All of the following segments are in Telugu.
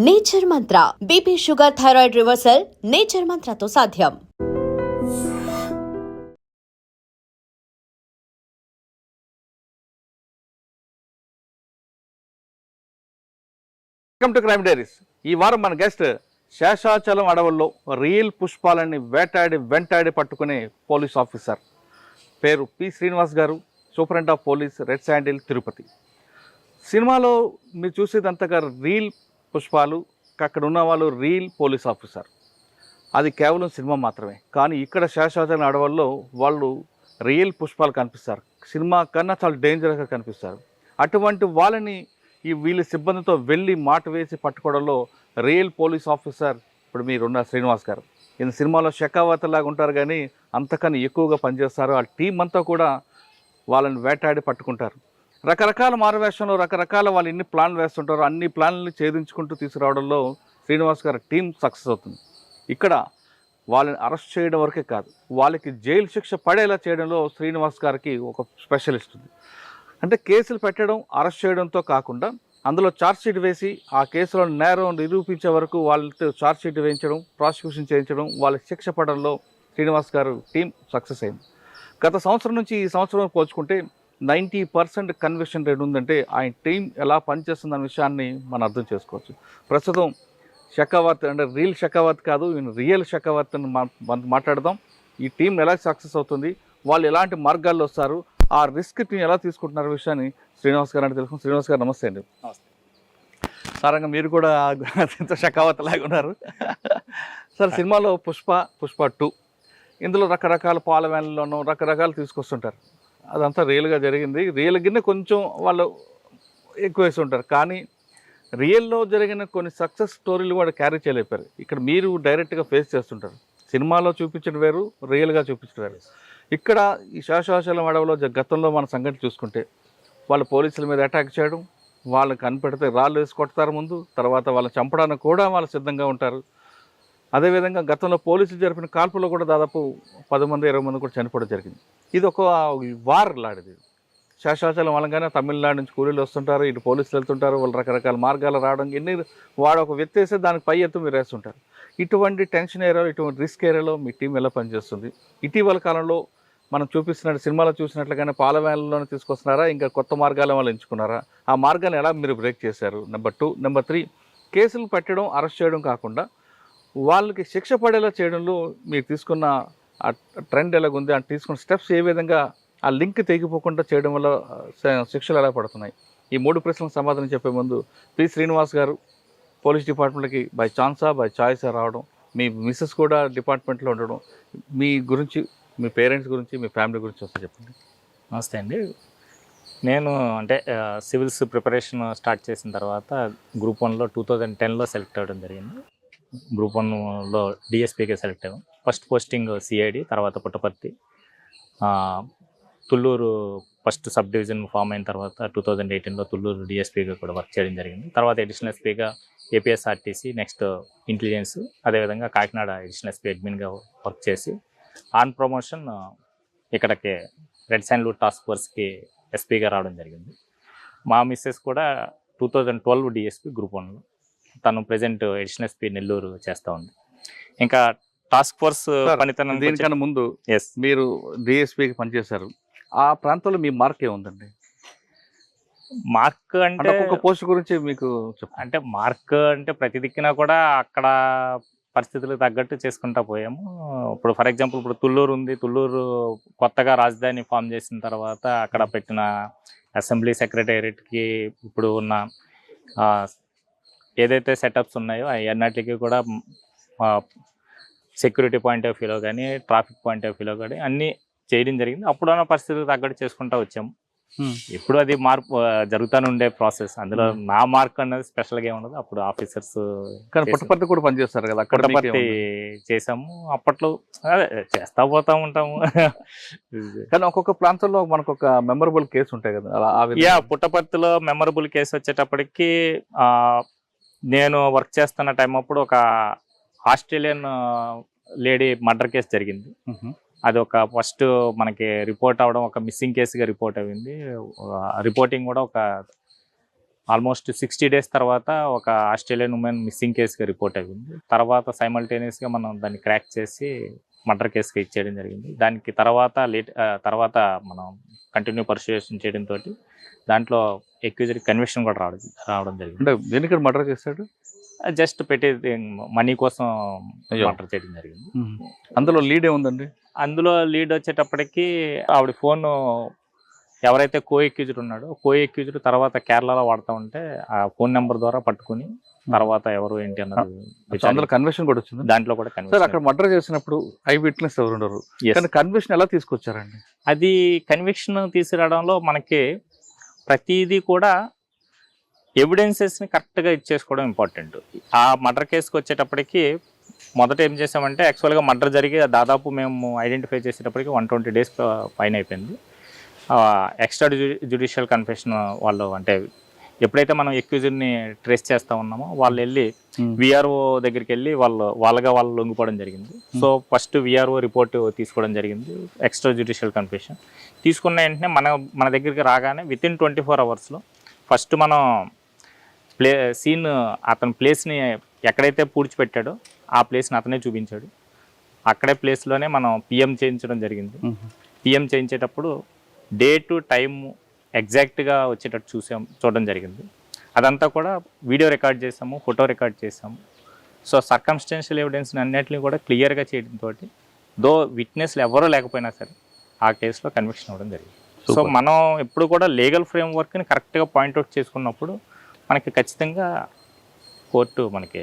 Nature Mantra BP sugar thyroid reversal nature మంత్రతో సాధ్యం. Welcome to crime diaries. ఈ వారం మన గెస్ట్ శేషాచలం అడవుల్లో రియల్ పుష్పాలని వెంటాడి పట్టుకునే పోలీస్ ఆఫీసర్. పేరు పి శ్రీనివాస్ గారు, superintendent of police, red sandal, Tirupati. సినిమాలో మీరు చూసేదంతగా రియల్ పుష్పాలు, అక్కడ ఉన్న వాళ్ళు రియల్ పోలీస్ ఆఫీసర్. అది కేవలం సినిమా మాత్రమే. కానీ ఇక్కడ శేషాచలం అడవుల్లో వాళ్ళు రియల్ పుష్పాలు కనిపిస్తారు. సినిమా కన్నా చాలా డేంజరస్గా కనిపిస్తారు. అటువంటి వాళ్ళని వీళ్ళ సిబ్బందితో వెళ్ళి మాట వేసి పట్టుకోవడంలో రియల్ పోలీస్ ఆఫీసర్ ఇప్పుడు మీరున్న శ్రీనివాస్ గారు. ఈయన సినిమాలో షెకావత్ లాగా ఉంటారు, కానీ అంతకన్నా ఎక్కువగా పనిచేస్తారు. ఆ టీం అంతా కూడా వాళ్ళని వేటాడి పట్టుకుంటారు. రకరకాల మారువేషంలో రకరకాల వాళ్ళు ఎన్ని ప్లాన్లు వేస్తుంటారో అన్ని ప్లాన్లు ఛేదించుకుంటూ తీసుకురావడంలో శ్రీనివాస్ గారి టీం సక్సెస్ అవుతుంది. ఇక్కడ వాళ్ళని అరెస్ట్ చేయడం వరకే కాదు, వాళ్ళకి జైలు శిక్ష పడేలా చేయడంలో శ్రీనివాస్ గారికి ఒక స్పెషలిస్ట్ ఉంది. అంటే కేసులు పెట్టడం, అరెస్ట్ చేయడంతో కాకుండా అందులో ఛార్జ్షీట్ వేసి ఆ కేసులో నేరం నిరూపించే వరకు వాళ్ళతో ఛార్జ్షీట్ వేయించడం, ప్రాసిక్యూషన్ చేయించడం, వాళ్ళకి శిక్ష పడడంలో శ్రీనివాస్ గారు టీం సక్సెస్ అయింది. గత సంవత్సరం నుంచి ఈ సంవత్సరం పోల్చుకుంటే 90% కన్విక్షన్ రేట్ ఉందంటే ఆయన టీం ఎలా పనిచేస్తుందన్న విషయాన్ని మనం అర్థం చేసుకోవచ్చు. ప్రస్తుతం షెకావత్ అంటే రియల్ షెకావత్ కాదు, రియల్ షెకావత్ అని మాట్లాడదాం. ఈ టీం ఎలా సక్సెస్ అవుతుంది, వాళ్ళు ఎలాంటి మార్గాల్లో వస్తారు, ఆ రిస్క్ టీం ఎలా తీసుకుంటున్నారు విషయాన్ని శ్రీనివాస్ గారు అంటే తెలుసు. శ్రీనివాస్ గారు నమస్తే అండి. సారంగా మీరు కూడా ఎంతో షెకావత్ లాగా ఉన్నారు సార్. సినిమాలో పుష్ప 2 ఇందులో రకరకాల పాల వ్యాన్లలోనూ రకరకాలు తీసుకొస్తుంటారు. అదంతా రియల్గా జరిగింది. రియల్ గిన్నె కొంచెం వాళ్ళు ఎక్కువ వేసి ఉంటారు, కానీ రియల్లో జరిగిన కొన్ని సక్సెస్ స్టోరీలు కూడా క్యారీ చేయలేపారు. ఇక్కడ మీరు డైరెక్ట్గా ఫేస్ చేస్తుంటారు. సినిమాలో చూపించడం వేరు, రియల్గా చూపించడం వేరు. ఇక్కడ ఈ శేషాచలం అడవిలో గతంలో మన సంగతి చూసుకుంటే వాళ్ళు పోలీసుల మీద అటాక్ చేయడం, వాళ్ళని కనిపెడితే రాళ్ళు వేసి కొడతారు ముందు, తర్వాత వాళ్ళని చంపడానికి కూడా వాళ్ళు సిద్ధంగా ఉంటారు. అదేవిధంగా గతంలో పోలీసులు జరిపిన కాల్పులో కూడా దాదాపు 10 మంది 20 మంది కూడా చనిపోవడం జరిగింది. ఇది ఒక వార్ లాంటిది. శేషాచలం వలంగానే తమిళనాడు నుంచి కూలీలు వస్తుంటారు, ఇటు పోలీసులు వెళ్తుంటారు, వాళ్ళు రకరకాల మార్గాలు రావడం, వాడు ఒక వ్యక్తి వేస్తే దానికి పై ఎత్తు మీరు వేస్తుంటారు. ఇటువంటి టెన్షన్ ఏరియాలో, ఇటువంటి రిస్క్ ఏరియాలో మీ టీం ఎలా పనిచేస్తుంది? ఇటీవల కాలంలో మనం చూపిస్తున్నట్టు సినిమాలో చూసినట్లుగానే పాల వ్యాన్లలోనే తీసుకొస్తున్నారా, ఇంకా కొత్త మార్గాల వాళ్ళు ఎంచుకున్నారా? ఆ మార్గాన్ని ఎలా మీరు బ్రేక్ చేశారు? నెంబర్ 2. నెంబర్ 3, కేసులు పెట్టడం, అరెస్ట్ చేయడం కాకుండా వాళ్ళకి శిక్ష పడేలా చేయడంలో మీరు తీసుకున్న ఆ ట్రెండ్ ఎలాగుంది, అంటే తీసుకున్న స్టెప్స్ ఏ విధంగా ఆ లింక్ తెగిపోకుండా చేయడం వల్ల శిక్షలు ఎలా పడుతున్నాయి? ఈ 3 ప్రశ్నలకు సమాధానం చెప్పే ముందు పి శ్రీనివాస్ గారు పోలీస్ డిపార్ట్మెంట్కి బై ఛాన్సా బై చాయిసా రావడం, మీ మిస్సెస్ కూడా డిపార్ట్మెంట్లో ఉండడం, మీ గురించి, మీ పేరెంట్స్ గురించి, మీ ఫ్యామిలీ గురించి వస్తే చెప్పండి. నమస్తే అండి. నేను అంటే సివిల్స్ ప్రిపరేషన్ స్టార్ట్ చేసిన తర్వాత గ్రూప్ 1లో 2010లో సెలెక్ట్ అవ్వడం జరిగింది. గ్రూప్ 1లో డిఎస్పీగా సెలెక్ట్ అయ్యాం. ఫస్ట్ పోస్టింగ్ సిఐడి, తర్వాత Puttaparthi, Tulluru first sub division form అయిన తర్వాత 2018లో తుళ్ళూరు డిఎస్పీగా కూడా వర్క్ చేయడం జరిగింది. తర్వాత అడిషనల్ ఎస్పీగా ఏపీఎస్ఆర్టీసీ, నెక్స్ట్ ఇంటెలిజెన్స్, అదేవిధంగా కాకినాడ అడిషనల్ ఎస్పీ అడ్మిన్గా వర్క్ చేసి ఆన్ ప్రమోషన్ ఇక్కడికి రెడ్ శాండిల్ టాస్క్ ఫోర్స్కి ఎస్పీగా రావడం జరిగింది. మా మిస్సెస్ కూడా 2012 డిఎస్పీ గ్రూప్ 1లో, తను ప్రెజెంట్ అడిషనల్ ఎస్పీ నెల్లూరు చేస్తూ ఉంది. ఇంకా టాస్క్ ఫోర్స్ పనితనం దీనికన్నా ముందు మీరు డిఎస్పీకి పనిచేశారు. ఆ ప్రాంతంలో మీ మార్క్ ఏముందండి? మార్క్ అంటే ఒక్కొక్క పోస్ట్ గురించి మీకు అంటే మార్క్ అంటే ప్రతి దిక్కున కూడా అక్కడ పరిస్థితులకు తగ్గట్టు చేసుకుంటా పోయాము. ఇప్పుడు ఫర్ ఎగ్జాంపుల్ ఇప్పుడు తుళ్ళూరు ఉంది. తుళ్ళూరు కొత్తగా రాజధాని ఫామ్ చేసిన తర్వాత అక్కడ పెట్టిన అసెంబ్లీ సెక్రటేరియట్కి ఇప్పుడు ఉన్న ఏదైతే సెటప్స్ ఉన్నాయో అన్నిటికీ కూడా సెక్యూరిటీ పాయింట్ ఆఫ్ వ్యూలో కానీ, ట్రాఫిక్ పాయింట్ ఆఫ్ వ్యూలో కానీ అన్నీ చేయడం జరిగింది. అప్పుడున్న పరిస్థితులకు తగ్గట్టు చేసుకుంటూ వచ్చాము. ఇప్పుడు అది మార్పు జరుగుతూనే ఉండే ప్రాసెస్. అందులో నా మార్క్ అనేది స్పెషల్గా ఏముండదు. అప్పుడు ఆఫీసర్స్ పుట్టపర్తి కూడా పనిచేస్తారు కదా, పుట్టపర్తి చేసాము. అప్పట్లో అదే చేస్తా పోతా ఉంటాము. కానీ ఒక్కొక్క ప్రాంతంలో మనకు ఒక మెమరబుల్ కేసు ఉంటాయి కదా. పుట్టపర్తిలో మెమరబుల్ కేసు వచ్చేటప్పటికి నేను వర్క్ చేస్తున్న టైం అప్పుడు ఒక ఆస్ట్రేలియన్ లేడీ మర్డర్ కేసు జరిగింది. అది ఒక ఫస్ట్ మనకి రిపోర్ట్ అవడం ఒక మిస్సింగ్ కేసుగా రిపోర్ట్ అయింది. రిపోర్టింగ్ కూడా ఒక ఆల్మోస్ట్ 60 days తర్వాత ఒక ఆస్ట్రేలియన్ ఉమెన్ మిస్సింగ్ కేసుగా రిపోర్ట్ అయింది. తర్వాత సైమల్టేనియస్గా మనం దాన్ని క్రాక్ చేసి మర్డర్ కేసుగా ఇచ్చేయడం జరిగింది. దానికి తర్వాత మనం కంటిన్యూ పర్సుయేషన్ చేయడంతో దాంట్లో ఎక్యూజ్డ్ కన్విక్షన్ కూడా రావడం జరిగింది. అంటే దేనికి మర్డర్ చేశాడు? జస్ట్ పెట్టేది మనీ కోసం అయ్యో. మర్డర్ చేయడం జరిగింది. అందులో లీడ్ ఏముందండి? అందులో లీడ్ వచ్చేటప్పటికి ఆవిడ ఫోన్ ఎవరైతే కో ఎక్యూజ్డ్ ఉన్నాడో తర్వాత కేరళలో వాడుతూ ఉంటే ఆ ఫోన్ నెంబర్ ద్వారా పట్టుకుని తర్వాత ఎవరు ఏంటి అన్నది అందులో కన్విక్షన్ కూడా వచ్చింది. దాంట్లో కూడా సార్ అక్కడ మర్డర్ చేసినప్పుడు ఐ విట్నెస్ ఎవరు ఉండరు, కానీ కన్విక్షన్ ఎలా తీసుకొచ్చారండి? అది కన్విక్షన్ తీసుకురావడంలో మనకి ప్రతిదీ కూడా ఎవిడెన్సెస్ని కరెక్ట్గా ఇచ్చేసుకోవడం ఇంపార్టెంట్. ఆ మర్డర్ కేసుకి వచ్చేటప్పటికి మొదట ఏం చేసామంటే యాక్చువల్గా మర్డర్ జరిగి దాదాపు మేము ఐడెంటిఫై చేసేటప్పటికి 120 days పైన అయిపోయింది. ఎక్స్ట్రా జ్యుడిషియల్ కన్ఫెషన్ వాళ్ళు అంటే ఎప్పుడైతే మనం ఎక్యూజ్డ్ని ట్రేస్ చేస్తూ ఉన్నామో వాళ్ళు వెళ్ళి విఆర్ఓ దగ్గరికి వెళ్ళి వాళ్ళు లొంగిపోవడం జరిగింది. సో ఫస్ట్ విఆర్ఓ రిపోర్ట్ తీసుకోవడం జరిగింది, ఎక్స్ట్రా జ్యుడిషియల్ కన్ఫెషన్ తీసుకున్న వెంటనే మన దగ్గరికి రాగానే వితిన్ 24 hours ఫస్ట్ మనం సీన్ అతని ప్లేస్ని ఎక్కడైతే పూడ్చిపెట్టాడో ఆ ప్లేస్ని అతనే చూపించాడు. అక్కడే ప్లేస్లోనే మనం పిఎం చేయించడం జరిగింది. పిఎం చేయించేటప్పుడు డేటు టైము ఎగ్జాక్ట్గా వచ్చేటట్టు చూడడం జరిగింది. అదంతా కూడా వీడియో రికార్డ్ చేసాము, ఫోటో రికార్డ్ చేసాము. సో సర్కమ్స్టెన్షియల్ ఎవిడెన్స్ అన్నిటిని కూడా క్లియర్గా చేయడంతో దో విట్నెస్లు ఎవరూ లేకపోయినా సరే ఆ కేసులో కన్విక్షన్ అవ్వడం జరిగింది. సో మనం ఎప్పుడు కూడా లీగల్ ఫ్రేమ్వర్క్ని కరెక్ట్గా పాయింట్అవుట్ చేసుకున్నప్పుడు మనకి ఖచ్చితంగా కోర్టు మనకి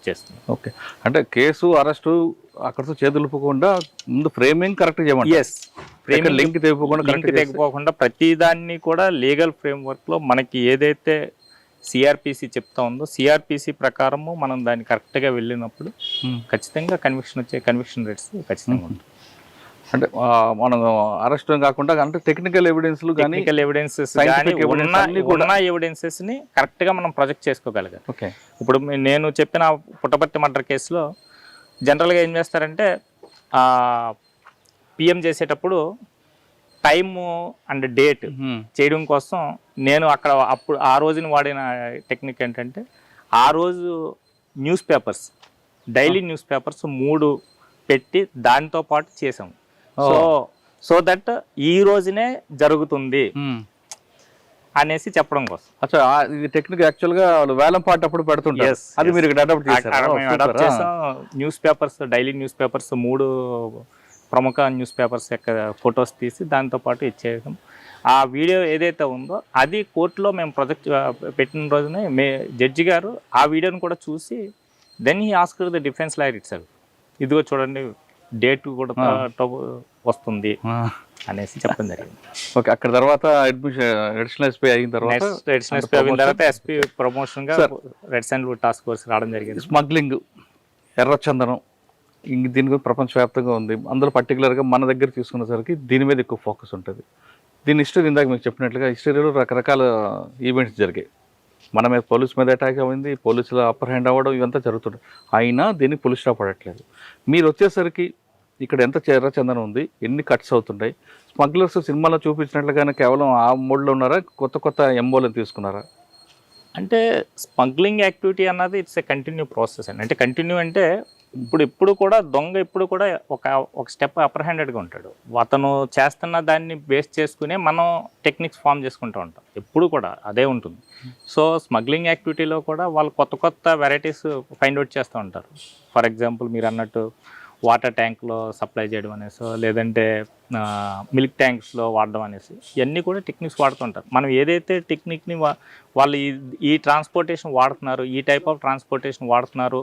చేస్తుంది. ఓకే, అంటే కేసు అరెస్టు అక్కడితో చేతులుపోకుండా ముందు ఫ్రేమింగ్ కరెక్ట్ చేయమంటారు. ఎస్, లింక్ తెగిపోకుండా ప్రతిదాన్ని కూడా లీగల్ ఫ్రేమ్వర్క్లో మనకి ఏదైతే సిఆర్పిసి చెప్తా ఉందో సిఆర్పిసి ప్రకారము మనం దాన్ని కరెక్ట్గా వెళ్ళినప్పుడు ఖచ్చితంగా కన్విక్షన్ రేట్స్ ఖచ్చితంగా ఉంటుంది. అంటే మనం అరెస్ట్ కాకుండా అంటే టెక్నికల్ ఎవిడెన్స్లు ఎవిడెన్సెస్ ఉన్న ఎవిడెన్సెస్ ని కరెక్ట్ గా మనం ప్రొజెక్ట్ చేసుకోగలగాలి. ఓకే, ఇప్పుడు నేను చెప్పిన పుట్టపర్తి మర్డర్ కేసులో జనరల్ గా ఏం చేస్తారంటే పిఎం చేసేటప్పుడు టైము అండ్ డేట్ చేయడం కోసం నేను అప్పుడు ఆ రోజుని వాడిన టెక్నిక్ ఏంటంటే ఆ రోజు news papers daily news papers 3 పెట్టి దానితో పాటు చేసాము. సో దట్ ఈ రోజునే జరుగుతుంది అనేసి చెప్పడం కోసం. అచ్చా, ఇది టెక్నిక్ యాక్చువల్ గా వేలం పాట అప్పుడు పెడుతుంటారు. అది మీరు అడాప్ట్ చేసాం. News papers daily news papers 3 ప్రముఖ న్యూస్ పేపర్స్ యొక్క ఫొటోస్ తీసి దాంతో పాటు ఇచ్చేసాం. ఆ వీడియో ఏదైతే ఉందో అది కోర్టులో మేము ప్రొజెక్ట్ పెట్టిన రోజునే జడ్జి గారు ఆ వీడియోని కూడా చూసి then he asked the defence lawyer itself, ఇదిగో చూడండి డేట్ కూడా వస్తుంది అనేసి చెప్పడం జరిగింది. ఓకే, అక్కడ తర్వాత అడిషనల్ ఎస్పీ అయిన తర్వాత ఎస్పీ ప్రమోషన్ గా రెడ్ శాండల్వుడ్ టాస్క్ ఫోర్స్ రావడం జరిగింది. స్మగ్లింగ్, ఎర్రచందనం దీని గురించి ప్రపంచవ్యాప్తంగా ఉంది. అందులో పర్టికులర్గా మన దగ్గర తీసుకునేసరికి దీని మీద ఎక్కువ ఫోకస్ ఉంటుంది. దీని హిస్టరీ ఇందాక మీకు చెప్పినట్లుగా హిస్టరీలో రకరకాల ఈవెంట్స్ జరిగాయి. మన మీద పోలీస్ మీద అటాక్ అయింది, పోలీసుల అప్పర్ హ్యాండ్ అవ్వడం, ఇవంతా జరుగుతుంది. అయినా దీనికి పోలీస్ స్టాప్ పడట్లేదు. మీరు వచ్చేసరికి ఇక్కడ ఎంత ఎర్రచందనం ఉంది, ఎన్ని కట్స్ అవుతుంటాయి, స్మగ్లర్స్ సినిమాలో చూపించినట్లుగానే కేవలం ఆ మోడ్లో ఉన్నారా, కొత్త ఎంఓలను తీసుకున్నారా? అంటే స్మగ్లింగ్ యాక్టివిటీ అన్నది ఇట్స్ ఏ కంటిన్యూ ప్రాసెస్ అండి. అంటే కంటిన్యూ అంటే ఇప్పుడు కూడా దొంగ ఎప్పుడు కూడా ఒక స్టెప్ అప్పర్ హ్యాండెడ్గా ఉంటాడు. అతను చేస్తున్న దాన్ని బేస్ చేసుకునే మనం టెక్నిక్స్ ఫామ్ చేసుకుంటూ ఉంటాం. ఎప్పుడు కూడా అదే ఉంటుంది. సో స్మగ్లింగ్ యాక్టివిటీలో కూడా వాళ్ళు కొత్త వెరైటీస్ ఫైండ్ అవుట్ చేస్తూ ఉంటారు. ఫర్ ఎగ్జాంపుల్ మీరు అన్నట్టు వాటర్ ట్యాంక్లో సప్లై చేయడం అనేసి, లేదంటే మిల్క్ ట్యాంక్స్లో వాడడం అనేసి, ఇవన్నీ కూడా టెక్నిక్స్ వాడుతుంటారు. మనం ఏదైతే టెక్నిక్ని వాళ్ళు ఈ ట్రాన్స్పోర్టేషన్ వాడుతున్నారు, ఈ టైప్ ఆఫ్ ట్రాన్స్పోర్టేషన్ వాడుతున్నారు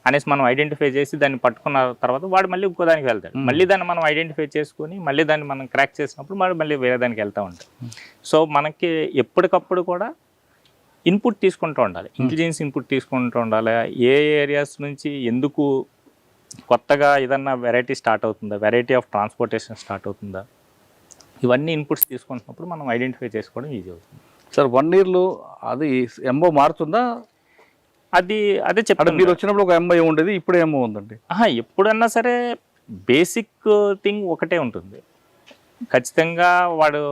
అనేసి మనం ఐడెంటిఫై చేసి దాన్ని పట్టుకున్న తర్వాత వాడు మళ్ళీ ఇంకో దానికి వెళ్తాడు. మళ్ళీ దాన్ని మనం ఐడెంటిఫై చేసుకుని మళ్ళీ దాన్ని మనం క్రాక్ చేసినప్పుడు మళ్ళీ వేరే దానికి వెళ్తూ ఉంటాం. సో మనకి ఎప్పటికప్పుడు కూడా ఇన్పుట్ తీసుకుంటూ ఉండాలి, ఇంటెలిజెన్స్ ఇన్పుట్ తీసుకుంటూ ఉండాలి. ఏ ఏరియాస్ నుంచి ఎందుకు కొత్తగా ఏదన్నా వెరైటీ స్టార్ట్ అవుతుందా, వెరైటీ ఆఫ్ ట్రాన్స్పోర్టేషన్ స్టార్ట్ అవుతుందా, ఇవన్నీ ఇన్పుట్స్ తీసుకుంటున్నప్పుడు మనం ఐడెంటిఫై చేసుకోవడం ఈజీ అవుతుంది. సార్ 1 yearలో అది ఎంఓ మారుతుందా? అదే చెప్పండి. మీరు వచ్చినప్పుడు ఒక ఎంఓ ఉండేది, ఇప్పుడు ఏమో ఉందండి. ఎప్పుడన్నా సరే బేసిక్ థింగ్ ఒకటే ఉంటుంది. ఖచ్చితంగా వాడు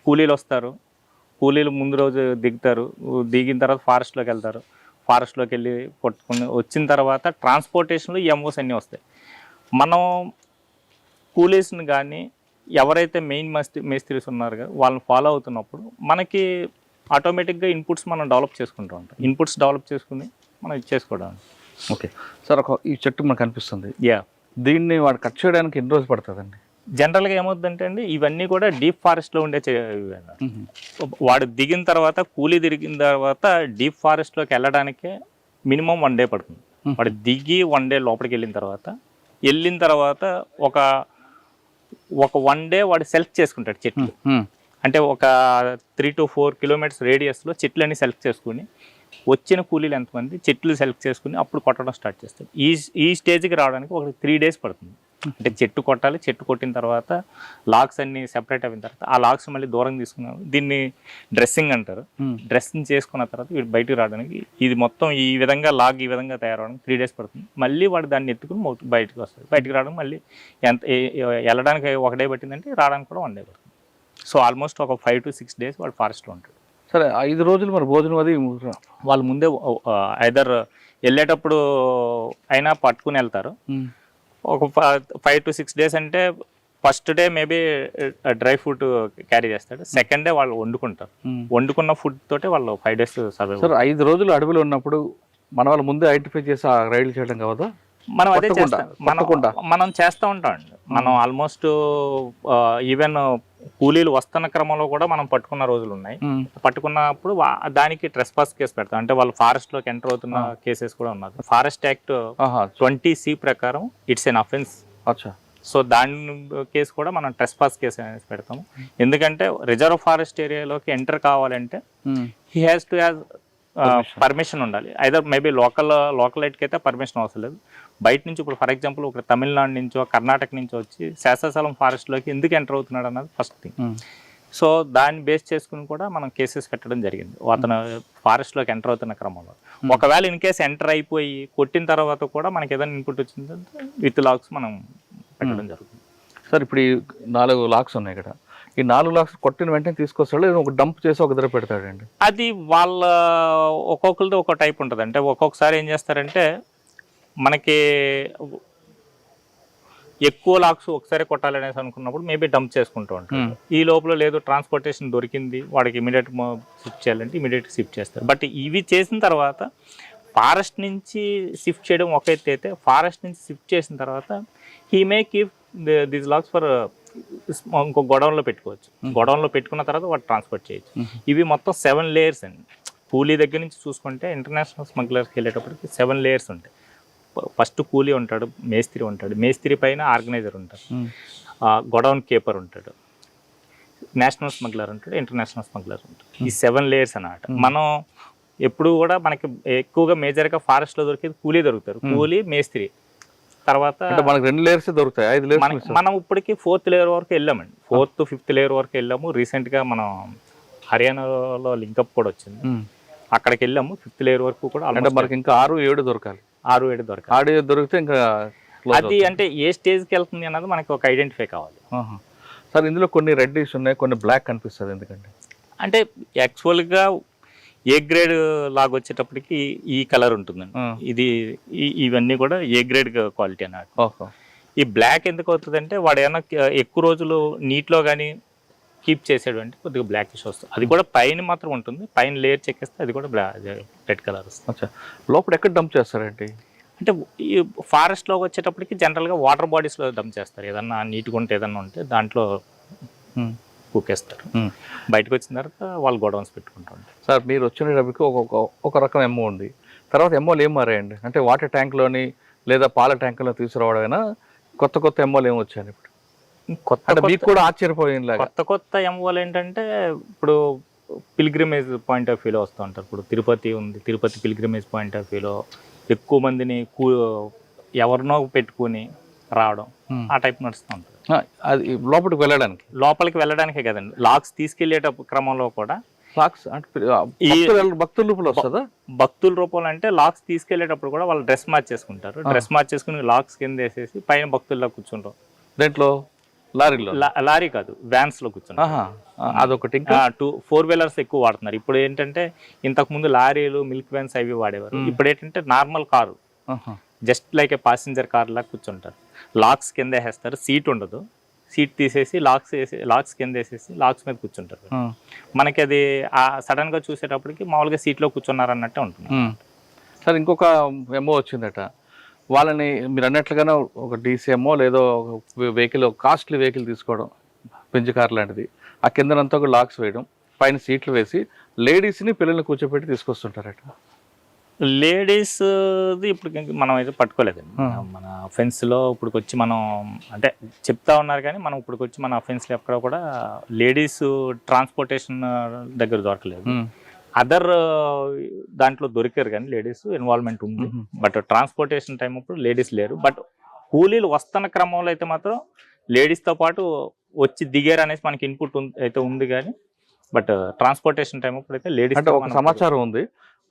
కూలీలు వస్తారు, కూలీలు ముందు రోజు దిగుతారు, దిగిన తర్వాత ఫారెస్ట్లోకి వెళ్తారు, ఫారెస్ట్లోకి వెళ్ళి కొట్టుకుని వచ్చిన తర్వాత ట్రాన్స్పోర్టేషన్లో ఎంఓస్ అన్నీ వస్తాయి. మనం కూలీస్ని కానీ ఎవరైతే మెయిన్ మేస్త్రీస్ ఉన్నారు కదా వాళ్ళని ఫాలో అవుతున్నప్పుడు మనకి ఆటోమేటిక్గా ఇన్పుట్స్ మనం డెవలప్ చేసుకుంటూ ఉంటాం. ఇన్పుట్స్ డెవలప్ చేసుకుని మనం ఇచ్చేసుకోవడం. ఓకే సార్, ఈ చెట్టు మనకు కనిపిస్తుంది, యా, దీన్ని వాడు కట్ చేయడానికి ఎన్ని రోజులు పడుతుందండి? జనరల్గా ఏమవుతుందంటే అండి, ఇవన్నీ కూడా డీప్ ఫారెస్ట్లో ఉండే వాడు దిగిన తర్వాత కూలీ దిగిన తర్వాత డీప్ ఫారెస్ట్లోకి వెళ్ళడానికే మినిమం 1 డే పడుతుంది. వాడు దిగి 1 డే లోపలికి వెళ్ళిన తర్వాత ఒక 1 డే వాడు సెలెక్ట్ చేసుకుంటాడు చెట్లు. అంటే ఒక 3 to 4 కిలోమీటర్స్ రేడియస్లో చెట్లన్నీ సెలెక్ట్ చేసుకుని వచ్చిన కూలీలు ఎంతమంది చెట్లు సెలెక్ట్ చేసుకుని అప్పుడు కొట్టడం స్టార్ట్ చేస్తారు. ఈ స్టేజ్కి రావడానికి ఒక 3 days పడుతుంది. అంటే చెట్టు కొట్టాలి, చెట్టు కొట్టిన తర్వాత లాక్స్ అన్ని సెపరేట్ అయిన తర్వాత ఆ లాక్స్ మళ్ళీ దూరం తీసుకున్నాం, దీన్ని డ్రెస్సింగ్ అంటారు. డ్రెస్సింగ్ చేసుకున్న తర్వాత వీడు బయటకు రావడానికి ఇది మొత్తం ఈ విధంగా లాగ్ ఈ విధంగా తయారవడానికి 3 days పడుతుంది. మళ్ళీ వాడు దాన్ని ఎత్తుకుని బయటకు వస్తాడు. బయటకు రావడం మళ్ళీ వెళ్ళడానికి 1 day పట్టిందంటే రావడానికి కూడా 1 day పడుతుంది. సో ఆల్మోస్ట్ ఒక 5 to 6 days వాడు ఫారెస్ట్లో ఉంటాడు. సరే, 5 రోజులు మరి భోజనం అది వాళ్ళు ముందే ఐదర్ వెళ్ళేటప్పుడు అయినా పట్టుకుని వెళ్తారు. ఒక 5 to 6 days అంటే first day maybe dry food carry చేస్తాడు, సెకండ్ డే వాళ్ళు వండుకుంటారు. వండుకున్న ఫుడ్ తోటే వాళ్ళు 5 days సర్వైవ్. సార్, 5 రోజులు అడవిలో ఉన్నప్పుడు మన వాళ్ళు ముందే ఐడెంటిఫై చేసి ఆ రైడ్లు చేయడం కావదా? మనం అదే చేస్తాం, మనం చేస్తూ ఉంటాం అండి. మనం ఆల్మోస్ట్ ఈవెన్ కూలీలు వస్తున్న క్రమంలో కూడా మనం పట్టుకున్న రోజులు ఉన్నాయి. పట్టుకున్నప్పుడు దానికి ట్రెస్పాస్ కేసు పెడతాం. అంటే వాళ్ళు ఫారెస్ట్ లోకి ఎంటర్ అవుతున్న కేసెస్ కూడా ఉన్నారు. ఫారెస్ట్ యాక్ట్ 20C ప్రకారం ఇట్స్ ఎన్ అఫెన్స్. సో దాని కేసు కూడా మనం ట్రెస్పాస్ కేసు అనేది పెడతాము. ఎందుకంటే రిజర్వ్ ఫారెస్ట్ ఏరియాలోకి ఎంటర్ కావాలంటే he has to have permission ఉండాలి. ఐదర్ మేబీ లోకలైట్కి అయితే పర్మిషన్ అవసరం లేదు. బయట నుంచి ఇప్పుడు ఫర్ ఎగ్జాంపుల్ ఒక తమిళనాడు నుంచో కర్ణాటక నుంచో వచ్చి శేషాచలం ఫారెస్ట్లోకి ఎందుకు ఎంటర్ అవుతున్నాడు అన్నది ఫస్ట్ థింగ్. సో దాన్ని బేస్ చేసుకుని కూడా మనం కేసెస్ పెట్టడం జరిగింది అతను ఫారెస్ట్లోకి ఎంటర్ అవుతున్న క్రమంలో. ఒకవేళ ఇన్ కేసు ఎంటర్ అయిపోయి కొట్టిన తర్వాత కూడా మనకి ఏదైనా ఇన్పుట్ వచ్చిందంటే విత్ లాక్స్ మనం పెట్టడం జరుగుతుంది. సార్, ఇప్పుడు ఈ 4 లాక్స్ ఉన్నాయి ఇక్కడ. ఈ 4 లాక్స్ కొట్టిన వెంటనే తీసుకొస్తాడు, ఒక డంప్ చేసి ఒక దగ్గర పెడతాడండి? అది వాళ్ళ ఒక్కొక్కరితో ఒక్కో టైప్ ఉంటుంది. అంటే ఒక్కొక్కసారి ఏం చేస్తారంటే మనకి ఎక్కువ లాక్స్ ఒకసారి కొట్టాలనేసి అనుకున్నప్పుడు మేబీ డంప్ చేసుకుంటూ ఉంటారు. ఈ లోపల లేదు ట్రాన్స్పోర్టేషన్ దొరికింది వాడికి ఇమీడియట్ షిఫ్ట్ చేయాలంటే ఇమీడియట్ షిఫ్ట్ చేస్తారు. బట్ ఇవి చేసిన తర్వాత ఫారెస్ట్ నుంచి షిఫ్ట్ చేయడం ఒక ఎత్తు అయితే, ఫారెస్ట్ నుంచి షిఫ్ట్ చేసిన తర్వాత he may keep these lakhs for ఇంకో గొడవన్లో పెట్టుకోవచ్చు. గొడవన్లో పెట్టుకున్న తర్వాత వాడు ట్రాన్స్పోర్ట్ చేయొచ్చు. ఇవి మొత్తం 7 layers అండి. కూలీ దగ్గర నుంచి చూసుకుంటే ఇంటర్నేషనల్ స్మగ్లర్స్కి వెళ్ళేటప్పటికి 7 layers ఉంటాయి. ఫస్ట్ కూలీ ఉంటాడు, మేస్త్రి ఉంటాడు, మేస్త్రి పైన ఆర్గనైజర్ ఉంటాడు, గొడౌన్ కీపర్ ఉంటాడు, నేషనల్ స్మగ్లర్ ఉంటాడు, ఇంటర్నేషనల్ స్మగ్లర్ ఉంటాడు. ఈ 7 layers అన్నమాట. మనం ఎప్పుడు కూడా మనకి ఎక్కువగా మేజర్గా ఫారెస్ట్లో దొరికేది కూలీ దొరుకుతారు, కూలీ మేస్త్రి. తర్వాత మనకి 2 layers దొరుకుతాయి, 5 layers. మనం ఇప్పటికీ 4th layer వరకు వెళ్ళామండి. 4th, 5th layer వరకు వెళ్ళాము. రీసెంట్గా మనం హర్యానాలో లింకప్ కూడా వచ్చింది, అక్కడికి వెళ్ళాము. 5th layer వరకు కూడా. అంటే మనకి ఇంకా 6-7 దొరకాలి. 6-7 దొరకాలి. 6 దొరికితే ఇంకా అది అంటే ఏ స్టేజ్కి వెళ్తుంది అన్నది మనకి ఒక ఐడెంటిఫై కావాలి. సార్, ఇందులో కొన్ని రెడ్డిష్ ఉన్నాయి, కొన్ని బ్లాక్ కనిపిస్తుంది. ఎందుకంటే అంటే యాక్చువల్గా ఏ గ్రేడ్ లాగా వచ్చేటప్పటికి ఈ కలర్ ఉంటుందండి. ఇది ఇవన్నీ కూడా ఏ గ్రేడ్ క్వాలిటీ అన్నమాట. ఈ బ్లాక్ ఎందుకు అవుతుందంటే వాడు ఏమన్నా ఎక్కువ రోజులు నీటిలో కానీ కీప్ చేసాడు అంటే కొద్దిగా బ్లాకిష్ వస్తుంది. అది కూడా పైన మాత్రం ఉంటుంది, పైన లేయర్ చెక్కేస్తే అది కూడా రెడ్ కలర్ వస్తుంది. లోపల ఎక్కడ డంప్ చేస్తారండి? అంటే ఈ ఫారెస్ట్లోకి వచ్చేటప్పటికి జనరల్గా వాటర్ బాడీస్లో డంప్ చేస్తారు. ఏదన్నా నీట్గా ఉంటే ఏదన్నా ఉంటే దాంట్లో కుక్కేస్తారు. బయటకు వచ్చిన తర్వాత వాళ్ళు గొడవన్స్ పెట్టుకుంటూ ఉంటారు. సార్, మీరు వచ్చినప్పటికి ఒక రకం ఎమ్మో ఉంది, తర్వాత ఎమ్మోలు ఏం మారాయండి? అంటే వాటర్ ట్యాంక్లోని లేదా పాల ట్యాంకులో తీసుకురావడమైనా కొత్త ఎమ్మోలు ఏమి వచ్చాయి ఇప్పుడు? మీకు కూడా ఆశ్చర్యపోయేలా కొత్త ఎంఓలు ఏంటంటే ఇప్పుడు పిల్గ్రిమేజ్ పాయింట్ ఆఫ్ వ్యూలో వస్తూ ఉంటారు. ఇప్పుడు తిరుపతి ఉంది, తిరుపతి పిల్గ్రిమేజ్ పాయింట్ ఆఫ్ వ్యూలో ఎక్కువ మందిని ఎవరినో పెట్టుకుని రావడం ఆ టైప్ నడుస్తూ ఉంటుంది. అది లోపలికి వెళ్ళడానికే కదండి. లాక్స్ తీసుకెళ్లేటప్పుడు క్రమంలో కూడా లాక్స్ భక్తుల రూపంలో వస్తుందా? భక్తుల రూపంలో అంటే లాక్స్ తీసుకెళ్లేటప్పుడు కూడా వాళ్ళు డ్రెస్ మార్చేసుకుంటారు. డ్రెస్ మార్చేసుకుని లాక్స్ కింద వేసేసి పైన భక్తుల్లో కూర్చుంటారు. దేంట్లో లారీలో లారీ కాదు, వ్యాన్స్ లో కూర్చున్నారు. ఆహా. అదొకటి. ఇంకా 4 వీలర్స్ ఎక్కువ వాడుతున్నారు. ఇప్పుడు ఏంటంటే ఇంతకు ముందు లారీలు, మిల్క్ వ్యాన్స్ అవి వాడేవారు. ఇప్పుడు ఏంటంటే నార్మల్ కారు, జస్ట్ లైక్ ఏ ప్యాసింజర్ కార్ లాగా కూర్చుంటారు. లాక్స్ కింద వేసేస్తారు, సీట్ ఉండదు. సీట్ తీసేసి లాక్స్ కింద వేసేసి లాక్స్ మీద కూర్చుంటారు. మనకి అది సడన్ గా చూసేటప్పటికి మామూలుగా సీట్ లో కూర్చున్నారు అన్నట్టే ఉంటుంది. సార్ ఇంకొక మెమో వచ్చిందట, వాళ్ళని మీరు అన్నట్లుగానే ఒక డీసీఎంఓ లేదో వెహికల్, కాస్ట్లీ వెహికల్ తీసుకోవడం, బెంజ్ కార్ లాంటిది, ఆ కిందనంతా ఒక లాక్స్ వేయడం, పైన సీట్లు వేసి లేడీస్ని పిల్లల్ని కూర్చోపెట్టి తీసుకొస్తుంటారట. లేడీస్ ఇప్పుడు మనం అయితే పట్టుకోలేదండి. మన అఫెన్స్ లో ఇప్పుడు వచ్చి మనం అంటే చెప్తా ఉన్నారు, కానీ మనం ఇప్పుడు వచ్చి మన అఫెన్స్ లో ఎక్కడ కూడా లేడీస్ ట్రాన్స్పోర్టేషన్ దగ్గర దొరకలేదు. అదర్ దాంట్లో దొరికారు కానీ లేడీస్ ఇన్వాల్వ్మెంట్ ఉంది. బట్ ట్రాన్స్పోర్టేషన్ టైం అప్పుడు లేడీస్ లేరు. బట్ కూలీలు వస్తున్న క్రమంలో అయితే మాత్రం లేడీస్తో పాటు వచ్చి దిగారు అనేసి మనకి ఇన్పుట్ అయితే ఉంది. కానీ బట్ ట్రాన్స్పోర్టేషన్ టైం అప్పుడు అయితే లేడీస్. అంటే ఒక సమాచారం ఉంది,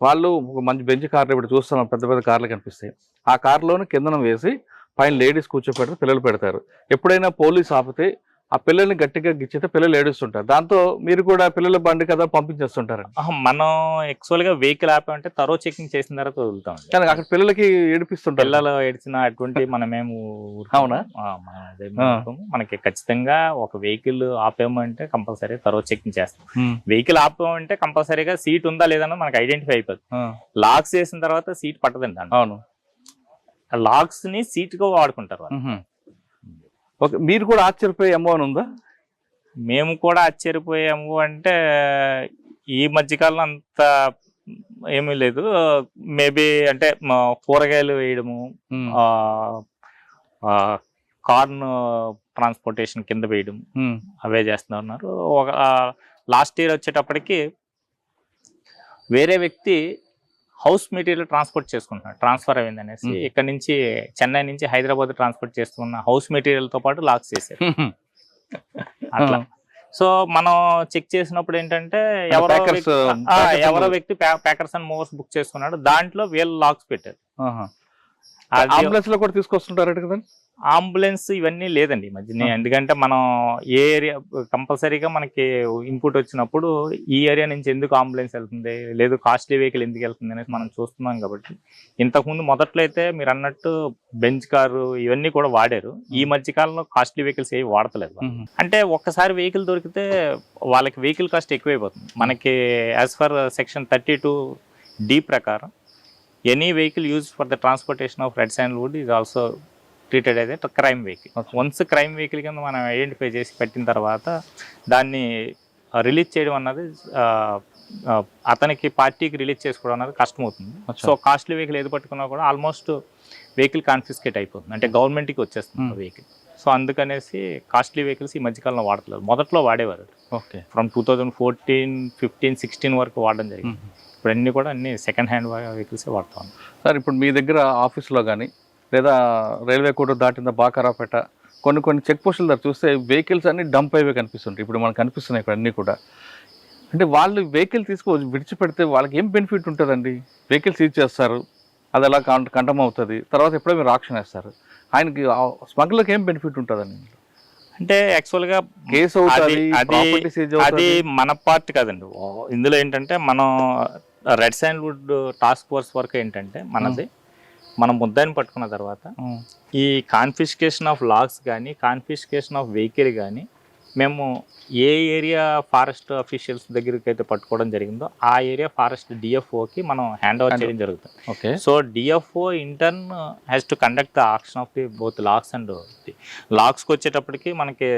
వాళ్ళు ఒక మంచి బెంచ్ కార్లు ఇప్పుడు చూస్తున్నాం, పెద్ద పెద్ద కార్లు కనిపిస్తాయి, ఆ కార్లోనే కిందన వేసి పైన లేడీస్ కూర్చోపెడతారు, పిల్లలు పెడతారు. ఎప్పుడైనా పోలీస్ ఆపితే ఆ పిల్లల్ని గట్టిగా గిచ్చితే పిల్లలు ఏడుస్తుంటారు. దాంతో మీరు కూడా పిల్లల బండి కదా పంపించేస్తుంటారు. మనం యాక్చువల్ గా వెహికల్ ఆపామంటే తరో చెకింగ్ చేసిన తర్వాత వదులుతాం. కానీ అక్కడ పిల్లలకి ఏడిపిస్తుంటారు. పిల్లలు ఏడిచిన అటువంటి మనమేము అవునా, మనకి ఖచ్చితంగా ఒక వెహికల్ ఆపామంటే కంపల్సరీ తరో చెకింగ్ చేస్తాం. వెహికల్ ఆపామంటే కంపల్సరీగా సీట్ ఉందా లేదన్నా మనకి ఐడెంటిఫై అయిపోతుంది. లాక్స్ చేసిన తర్వాత సీట్ పట్టదండి. అవును, లాక్స్ ని సీట్ గా వాడుకుంటారు. ఓకే, మీరు కూడా ఆశ్చర్యపోయే అమ్మో అని ఉందా? మేము కూడా ఆశ్చర్యపోయాము అంటే ఈ మధ్యకాలంలో అంత ఏమీ లేదు. మేబీ అంటే కూరగాయలు వేయడము, కార్న్ ట్రాన్స్పోర్టేషన్ కింద వేయడం, అవే చేస్తూ ఉన్నారు. ఒక లాస్ట్ ఇయర్ వచ్చేటప్పటికి వేరే వ్యక్తి హౌస్ మెటీరియల్ ట్రాన్స్పోర్ట్ చేసుకుంటున్నాడు, ట్రాన్స్ఫర్ అయింది అనేసి ఇక్కడ నుంచి చెన్నై నుంచి హైదరాబాద్ ట్రాన్స్పోర్ట్ చేస్తున్న హౌస్ మెటీరియల్ తో పాటు లాక్స్ చేశారు అట్లా. సో మనం చెక్ చేసినప్పుడు ఏంటంటే ఎవరో వ్యక్తి ప్యాకర్స్ అండ్ మూవర్స్ బుక్ చేసుకున్నాడు, దాంట్లో వీళ్ళు లాక్స్ పెట్టారు. అంబులెన్స్ లో కూడా తీసుకొస్తుంటారు కదా? అంబులెన్స్ ఇవన్నీ లేదండి ఈ మధ్యనే. ఎందుకంటే మనం ఏ ఏరియా కంపల్సరీగా మనకి ఇన్పుట్ వచ్చినప్పుడు ఈ ఏరియా నుంచి ఎందుకు అంబులెన్స్ వెళ్తుంది, లేదు కాస్ట్లీ వెహికల్ ఎందుకు వెళ్తుంది అనేది మనం చూస్తున్నాం. కాబట్టి ఇంతకుముందు మొదట్లో అయితే మీరు అన్నట్టు బెంచ్ కారు ఇవన్నీ కూడా వాడారు. ఈ మధ్య కాలంలో కాస్ట్లీ వెహికల్స్ ఏవి వాడతలేదు. అంటే ఒక్కసారి వెహికల్ దొరికితే వాళ్ళకి వెహికల్ కాస్ట్ ఎక్కువైపోతుంది. మనకి యాజ్ ఫర్ సెక్షన్ 32D ప్రకారం any vehicle use for the transportation of red sandalwood is also treated అయితే crime vehicle. Once crime vehicle కింద మనం ఐడెంటిఫై చేసి పెట్టిన తర్వాత దాన్ని రిలీజ్ చేయడం అన్నది అతనికి పార్టీకి రిలీజ్ చేసుకోవడం అన్నది కష్టమవుతుంది. సో కాస్ట్లీ వెహికల్ ఏది పట్టుకున్నా కూడా ఆల్మోస్ట్ వెహికల్ కాన్ఫిస్కేట్ అయిపోతుంది, అంటే గవర్నమెంట్కి వచ్చేస్తుంది వెహికల్. సో అందుకనేసి కాస్ట్లీ వెహికల్స్ ఈ మధ్యకాలంలో వాడట్లేదు. మొదట్లో వాడేవారు, ఓకే, ఫ్రమ్ 2014, 15, 16 వరకు వాడడం జరిగింది. ఇప్పుడు అన్నీ కూడా అన్ని సెకండ్ హ్యాండ్ వెహికల్సే వాడుతాం. సార్ ఇప్పుడు మీ దగ్గర ఆఫీస్లో కానీ లేదా రైల్వే కోట దాటిన బాకారాపేట కొన్ని చెక్ పోస్టుల దగ్గర చూస్తే వెహికల్స్ అన్ని డంప్ అయివే కనిపిస్తుంటాయి. ఇప్పుడు మనకు కనిపిస్తున్నాయి ఇక్కడ అన్నీ కూడా. అంటే వాళ్ళు వెహికల్ విడిచిపెడితే వాళ్ళకి ఏం బెనిఫిట్ ఉంటుందండి? వెహికల్ సీజ్ చేస్తారు, అది అలా కంటం అవుతుంది, తర్వాత ఎప్పుడో మీరు ఆక్షన్ వేస్తారు. ఆయనకి స్మగ్లర్కి ఏం బెనిఫిట్ ఉంటుందండి? అంటే యాక్చువల్గా కేసు అది మన పార్ట్ కాదండి. ఇందులో ఏంటంటే మనం red sandalwood task force work ఏంటంటే మనం ముద్దాయిని పట్టుకున్న తర్వాత ఈ కాన్ఫిస్కేషన్ ఆఫ్ లాగ్స్ కానీ కాన్ఫిస్కేషన్ ఆఫ్ వెహికల్ కానీ మేము ఏ ఏరియా ఫారెస్ట్ అఫీషియల్స్ దగ్గరికి అయితే పట్టుకోవడం జరిగిందో ఆ ఏరియా ఫారెస్ట్ డిఎఫ్ఓకి మనం హ్యాండ్ ఓవర్ చేయడం జరుగుతుంది. Okay, so DFO in turn has to conduct the auction of the both lots and లాక్స్కి వచ్చేటప్పటికి మనకి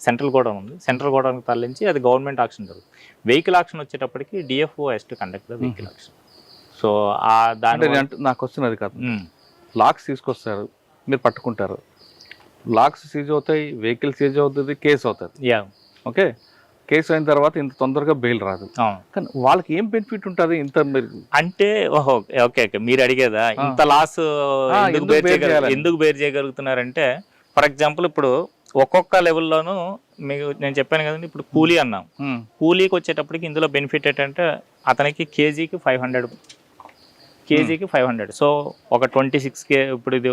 సెంట్రల్ గోడౌన్ ఉంది, సెంట్రల్ గోడౌన్కి తరలించి అది గవర్నమెంట్ ఆక్షన్ జరుగుతుంది. వెహికల్ ఆక్షన్ వచ్చేటప్పటికి DFO has to conduct the vehicle auction. So దాని నాకు వస్తున్నది కాదు, లాక్స్ తీసుకొస్తారు, మీరు పట్టుకుంటారు, లాక్స్ సీజ్ అవుతాయి, వెహికల్ సీజ్ అవుతుంది, కేసు అవుతుంది. ఓకే, కేసు అయిన తర్వాత ఇంత తొందరగా బెయిల్ రాదు. కానీ వాళ్ళకి ఏం బెనిఫిట్ ఉంటుంది? ఇంత అంటే ఓకే మీరు అడిగేదా ఇంత లాస్ ఎందుకు బేర్ చేయగలుగుతున్నారంటే, ఫర్ ఎగ్జాంపుల్ ఇప్పుడు ఒక్కొక్క లెవెల్లోనూ మీకు నేను చెప్పాను కదండి, ఇప్పుడు కూలీ అన్నాం. కూలీకి వచ్చేటప్పటికి ఇందులో బెనిఫిట్ ఏంటంటే అతనికి కేజీకి 500. సో ఒక 26K ఇప్పుడు ఇది